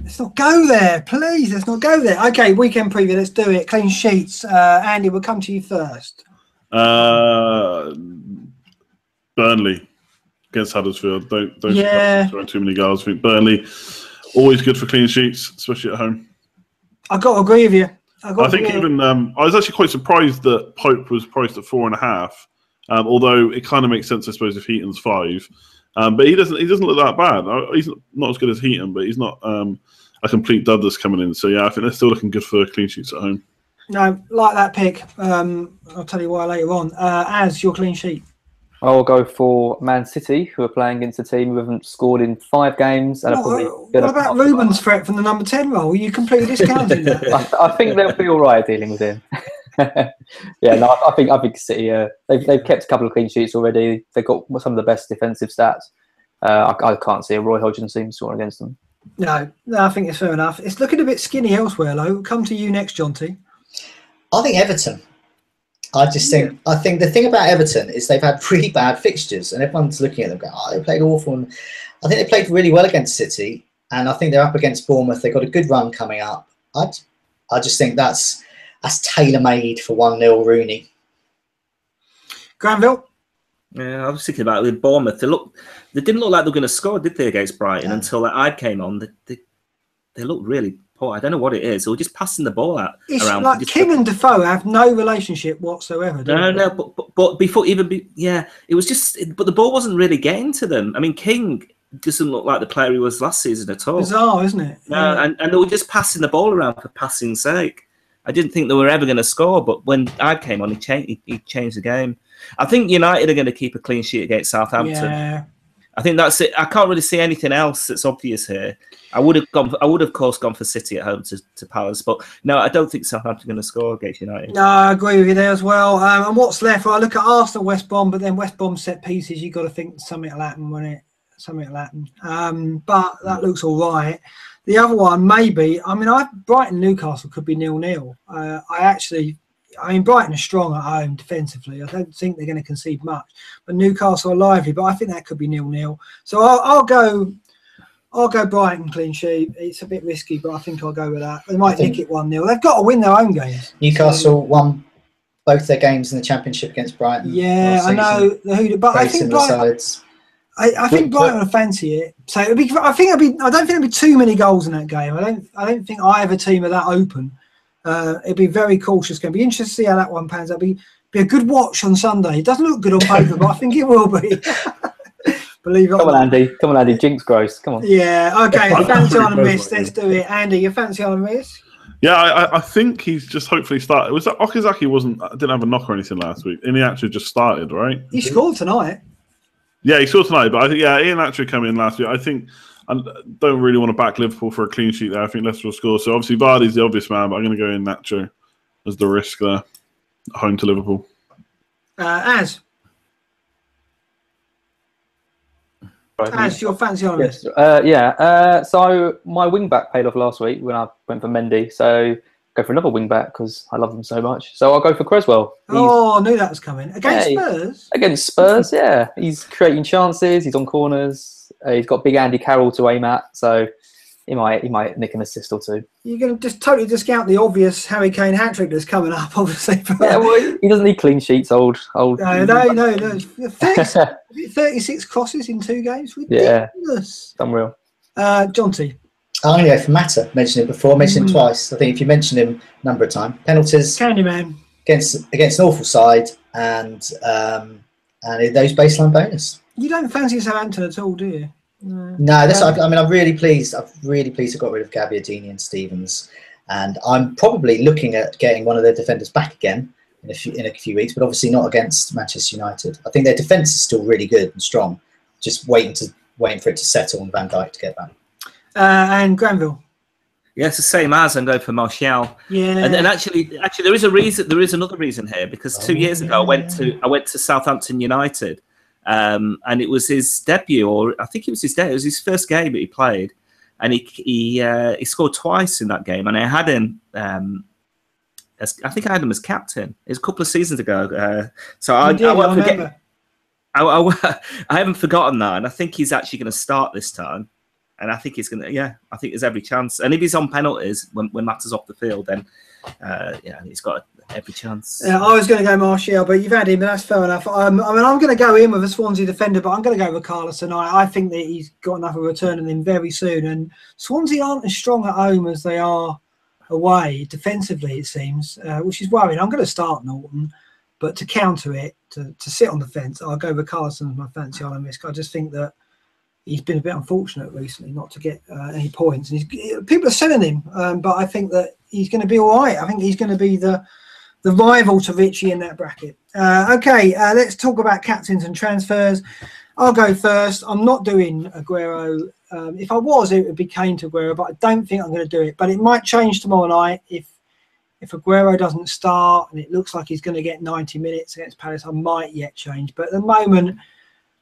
let's not go there, please. Let's not go there. Okay, weekend preview. Let's do it. Clean sheets. Andy, we'll come to you first. Burnley against Huddersfield. Don't throw too many goals. I think Burnley always good for clean sheets, especially at home. I've got to agree with you. I think even I was actually quite surprised that Pope was priced at 4.5. Although it kind of makes sense, I suppose, if Heaton's 5. But he doesn't look that bad. He's not as good as Heaton, but he's not a complete dud that's coming in. So yeah, I think they're still looking good for clean sheets at home. No, like that pick. I'll tell you why later on. As your clean sheet. I'll go for Man City, who are playing against a team who haven't scored in 5 games. And What about Ruben's threat from the number 10 role? Are you completely discounting that? I think they'll be all right dealing with him. Yeah, no, I think City. They've kept a couple of clean sheets already. They've got some of the best defensive stats. I can't see a Roy Hodgson team scoring against them. No, I think it's fair enough. It's looking a bit skinny elsewhere, though. We'll come to you next, Jonty. I think Everton. I think the thing about Everton is they've had really bad fixtures, and everyone's looking at them going, "Oh, they played awful." And I think they played really well against City, and I think they're up against Bournemouth. They've got a good run coming up. I just think that's tailor-made for 1-0 Rooney. Granville? Yeah, I was thinking about it with Bournemouth. They didn't look like they were going to score, did they, against Brighton until that I came on. They looked really poor. I don't know what it is. They were just passing the ball out around. Like King and Defoe have no relationship whatsoever. But before it was just. But the ball wasn't really getting to them. I mean, King doesn't look like the player he was last season at all. Bizarre, isn't it? No, and they were just passing the ball around for passing's sake. I didn't think they were ever going to score, but when I came on, he changed the game. I think United are going to keep a clean sheet against Southampton. Yeah. I think that's it. I can't really see anything else that's obvious here. I would of course gone for City at home to Palace, but no, I don't think Southampton are going to score against United. No, I agree with you there as well. And what's left? Well, I look at Arsenal, West Brom, but then West Brom set pieces. You've got to think something will happen, won't it? Something will happen. But that looks all right. The other one, maybe. I mean, Brighton Newcastle could be 0-0. Brighton are strong at home defensively. I don't think they're going to concede much. But Newcastle are lively. But I think that could be 0-0. So I'll go Brighton clean sheet. It's a bit risky, but I think I'll go with that. They might nick it 1-0. They've got to win their own games. Newcastle won both their games in the Championship against Brighton. Yeah, I know. But I think Brighton. I think Brighton will fancy it. So it'll be. I don't think there'll be too many goals in that game. I don't think either team are that open. It'll be very cautious game. Be interested to see how that one pans out. Be a good watch on Sunday. It doesn't look good on paper, but I think it will be. Believe it. Come on, Andy. Jinx gross. Come on. Yeah. Okay. Fancy on a miss. Let's do it, Andy. You fancy on a miss? Yeah, I think he's just hopefully started. Was that Okazaki didn't have a knock or anything last week, and he actually just started, right? He scored tonight. Yeah, he scored tonight, but I think Ian actually came in last week. I think I don't really want to back Liverpool for a clean sheet there. I think Leicester will score. So obviously Vardy's the obvious man, but I'm going to go in Nacho as the risk there, home to Liverpool. As your fancy on this? So my wing back paid off last week when I went for Mendy. So go for another wing back because I love them so much. So I'll go for Creswell. I knew that was coming. Spurs? Against Spurs, yeah. He's creating chances. He's on corners. He's got big Andy Carroll to aim at. So he might nick an assist or two. You're going to just totally discount the obvious Harry Kane hat-trick that's coming up, obviously. Yeah, well, he doesn't need clean sheets, old. No. 36 crosses in 2 games? Ridiculous. Yeah, unreal. Jonty? I'm going to go for Mata. Mentioned him before. Mentioned him twice. I think if you mention him a number of times. Penalties. Candyman. Against an awful side and those baseline bonus. You don't fancy Southampton at all, do you? No, I'm really pleased. I'm really pleased I got rid of Gabbiadini and Stevens, and I'm probably looking at getting one of their defenders back again in a few weeks, but obviously not against Manchester United. I think their defence is still really good and strong. Just waiting for it to settle and Van Dijk to get back. And Granville. Yeah, it's the same as I'm going for Martial. Yeah, and actually, there is a reason. There is another reason here because 2 years ago I went to Southampton United. And it was his debut, or I think it was his debut. It was his first game that he played, and he scored twice in that game. And I had him, I think I had him as captain. It was a couple of seasons ago. So I won't forget. I haven't forgotten that, and I think he's actually going to start this time. And I think he's going to. Yeah, I think there's every chance. And if he's on penalties when Matt's off the field, then he's got every chance. I was going to go Martial, but you've had him, and that's fair enough. I'm going to go in with a Swansea defender, but I'm going to go with Carlos tonight. I think that he's got enough of a return on him very soon. And Swansea aren't as strong at home as they are away defensively, it seems, which is worrying. I'm going to start Norton, but to counter it, to sit on the fence, I'll go with Carlson as my fancy on risk. I just think that he's been a bit unfortunate recently not to get any points. And people are selling him, but I think that he's going to be all right. I think he's going to be the the rival to Richie in that bracket. Okay, let's talk about captains and transfers. I'll go first. I'm not doing Aguero. If I was, it would be Kane to Aguero, but I don't think I'm going to do it. But it might change tomorrow night if Aguero doesn't start and it looks like he's going to get 90 minutes against Palace. I might yet change, but at the moment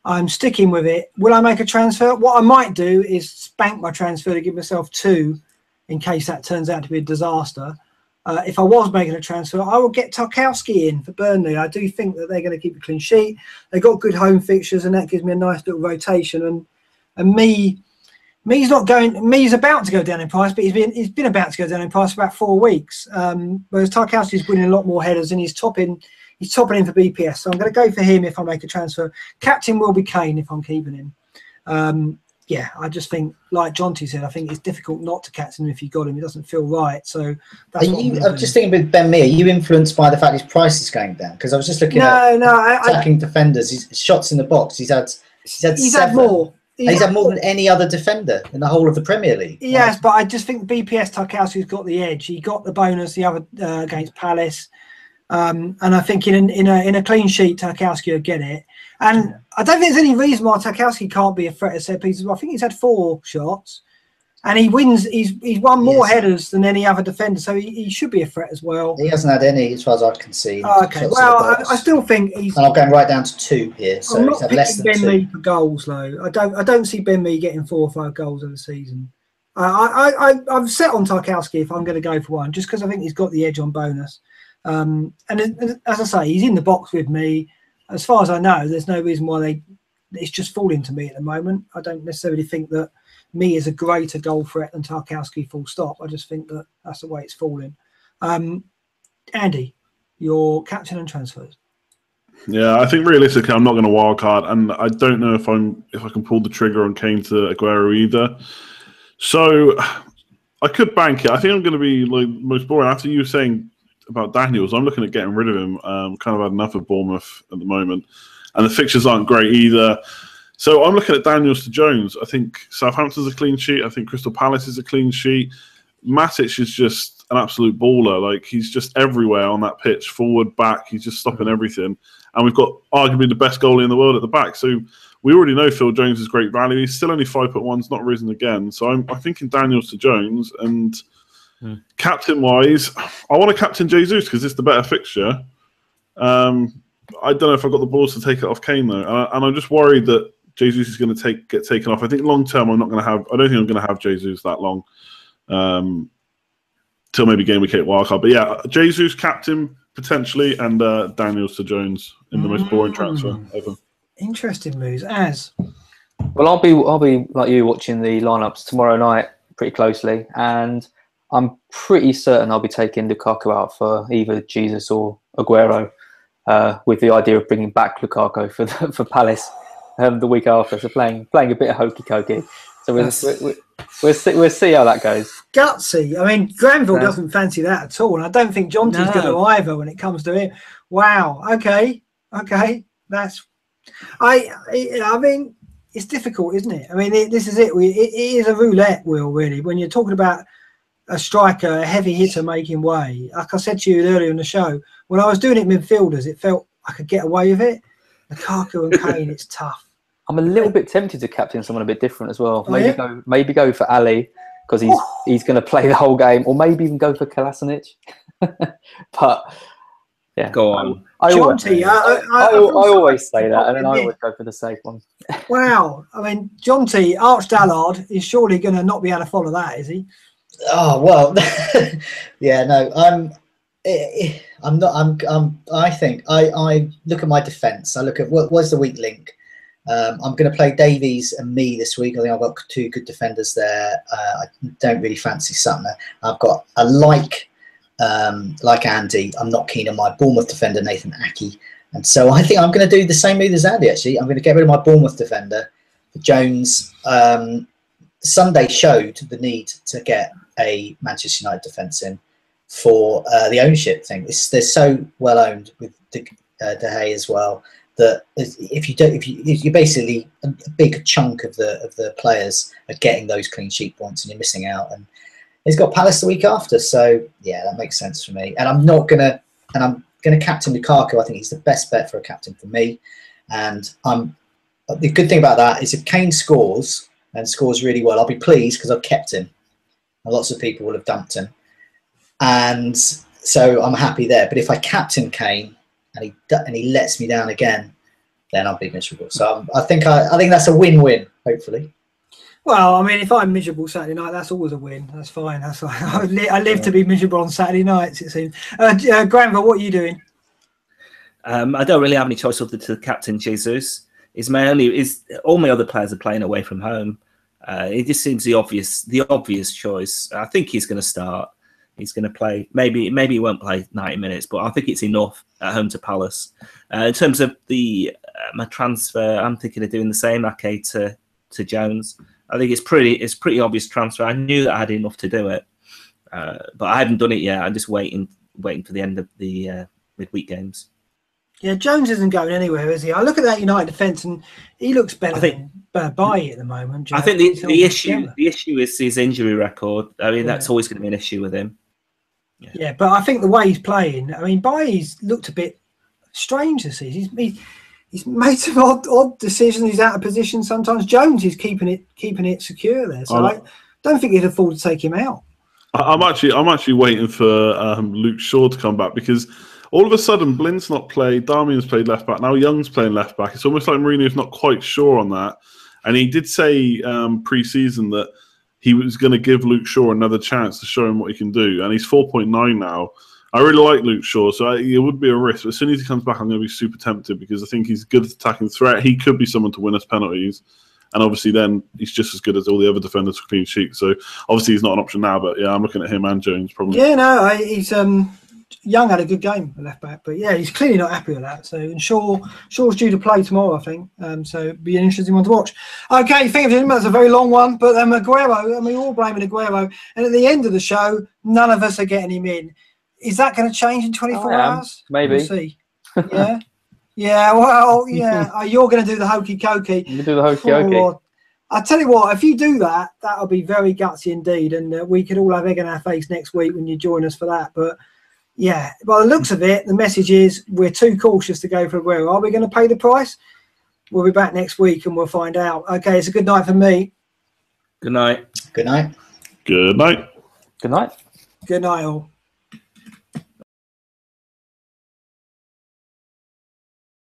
I'm sticking with it. Will I make a transfer? What I might do is spank my transfer to give myself 2 in case that turns out to be a disaster. If I was making a transfer, I will get Tarkowski in for Burnley. I do think that they're going to keep a clean sheet. They've got good home fixtures, and that gives me a nice little rotation. And Me's about to go down in price, but he's been about to go down in price for about 4 weeks. Whereas Tarkowski's winning a lot more headers, and he's topping in for BPS. So I'm going to go for him if I make a transfer. Captain will be Kane if I'm keeping him. Yeah, I just think, like Jonty said, I think it's difficult not to captain him if you got him. It doesn't feel right. So that's I'm just thinking with Ben Mee, are you influenced by the fact his price is going down? Because I was just looking at attacking defenders. His shots in the box. He's had 7. More. He's had more than any other defender in the whole of the Premier League. Yes, but I just think BPS Tarkowski's got the edge. He got the bonus the other against Palace. And I think in a clean sheet, Tarkowski will get it. And I don't think there's any reason why Tarkowski can't be a threat at set pieces. I think he's had 4 shots, and he wins. He's won more headers than any other defender, so he should be a threat as well. He hasn't had any, as far as I can see. Okay, well, I still think he's. And I'm going right down to 2 here, so he's had less than Ben 2. Mee for goals, though. I don't see Ben Mee getting 4 or 5 goals in the season. I'm set on Tarkowski if I'm going to go for one, just because I think he's got the edge on bonus. And as I say, he's in the box with me. As far as I know, there's no reason why it's just falling to me at the moment. I don't necessarily think that Mee is a greater goal threat than Tarkowski, full stop. I just think that that's the way it's falling. Andy, your captain and transfers. Yeah, I think realistically, I'm not going to wildcard, and I don't know if I can pull the trigger on Kane to Aguero either. So I could bank it. I think I'm going to be like most boring after you saying about Daniels. I'm looking at getting rid of him. Kind of had enough of Bournemouth at the moment, and the fixtures aren't great either. So I'm looking at Daniels to Jones. I think Southampton's a clean sheet. I think Crystal Palace is a clean sheet. Matic is just an absolute baller. Like, he's just everywhere on that pitch, forward, back. He's just stopping everything. And we've got arguably the best goalie in the world at the back. So we already know Phil Jones is great value. He's still only 5'1", he's not risen again. So I'm thinking Daniels to Jones. And captain-wise, I want to captain Jesus because it's the better fixture. I don't know if I've got the balls to take it off Kane, though. And I'm just worried that Jesus is going to get taken off. I think long-term, I don't think I'm going to have Jesus that long. Till maybe game week 8 wildcard. But yeah, Jesus captain potentially, and Daniels to Jones in the most boring transfer ever. Interesting moves. As well, I'll be like you, watching the lineups tomorrow night pretty closely, and I'm pretty certain I'll be taking Lukaku out for either Jesus or Aguero, with the idea of bringing back Lukaku for Palace the week after. So playing a bit of hokey cokey. So we'll see how that goes. Gutsy. I mean, Granville doesn't fancy that at all, and I don't think Jonty's going to either when it comes to it. Wow. Okay. That's. I mean, it's difficult, isn't it? I mean, this is it. It is a roulette wheel, really. When you're talking about a striker, a heavy hitter making way. Like I said to you earlier in the show, when I was doing it midfielders, it felt I could get away with it. Lukaku and Kane, it's tough. I'm a little bit tempted to captain someone a bit different as well. Maybe go for Ali because he's going to play the whole game, or maybe even go for Kolasinac. But yeah, go on, Jonty. I always say that, and then I always go for the safe one. Wow, I mean, Jonty Archdallard is surely going to not be able to follow that, is he? Oh well, yeah, no. I'm not. I think I look at my defence. I look at what's the weak link. I'm going to play Davies and Mee this week. I think I've got 2 good defenders there. I don't really fancy Sutton. I've got like Andy, I'm not keen on my Bournemouth defender, Nathan Aké. And so I think I'm going to do the same move as Andy, actually. I'm going to get rid of my Bournemouth defender, Jones. Sunday showed the need to get a Manchester United defence in for the ownership thing. They're so well owned with De Gea as well, that if you basically a big chunk of the players are getting those clean sheet points and you're missing out. And he's got Palace the week after, so yeah, that makes sense for me. And I'm not gonna and I'm going to captain Lukaku. I think he's the best bet for a captain for me. And the good thing about that is if Kane scores and scores really well, I'll be pleased because I've kept him. And lots of people will have dumped him. And so I'm happy there. But if I captain Kane and he lets me down again, then I'll be miserable. So I think that's a win-win, hopefully. Well, I mean, if I'm miserable Saturday night, that's always a win. That's fine. That's fine. I live to be miserable on Saturday nights, it seems. Granville, what are you doing? I don't really have any choice other to captain Jesus. All my other players are playing away from home. It just seems the obvious choice. I think he's going to start. He's going to play. Maybe he won't play 90 minutes, but I think it's enough at home to Palace. In terms of my transfer, I'm thinking of doing the same. Ake to Jones. I think it's pretty obvious transfer. I knew that I had enough to do it, but I haven't done it yet. I'm just waiting for the end of the midweek games. Yeah, Jones isn't going anywhere, is he? I look at that United defence and he looks better than Bailly at the moment. I think the issue is his injury record. I mean, that's always going to be an issue with him. Yeah, but I think the way he's playing, I mean, Bailly's looked a bit strange this season. He's made some odd decisions. He's out of position sometimes. Jones is keeping it secure there, so I don't think he'd afford to take him out. I'm actually waiting for Luke Shaw to come back because all of a sudden Blind's not played, Darmian's played left back, now Young's playing left back. It's almost like Mourinho's not quite sure on that, and he did say pre-season that he was going to give Luke Shaw another chance to show him what he can do, and he's 4.9 now. I really like Luke Shaw, so it would be a risk. But as soon as he comes back, I'm going to be super tempted because I think he's good at attacking threat. He could be someone to win us penalties. And obviously then he's just as good as all the other defenders for clean sheets. So obviously he's not an option now, but yeah, I'm looking at him and Jones probably. Yeah, no, he's Young had a good game at left back, but yeah, he's clearly not happy with that. So and Shaw's due to play tomorrow, I think. So it'd be an interesting one to watch. Okay, think of him, that's a very long one, but Aguero, I mean, we're all blaming Aguero. And at the end of the show, none of us are getting him in. Is that going to change in 24 hours? Maybe. We'll see. Yeah. Yeah, well, yeah. You're going to do the hokey cokey. You do the hokey cokey. I tell you what, if you do that, that'll be very gutsy indeed, and we could all have egg in our face next week when you join us for that. But yeah, by the looks of it, the message is we're too cautious to go for Aguero. Are we going to pay the price? We'll be back next week and we'll find out. Okay, it's a good night for me. Good night. Good night. Good night. Good night. Good night, all.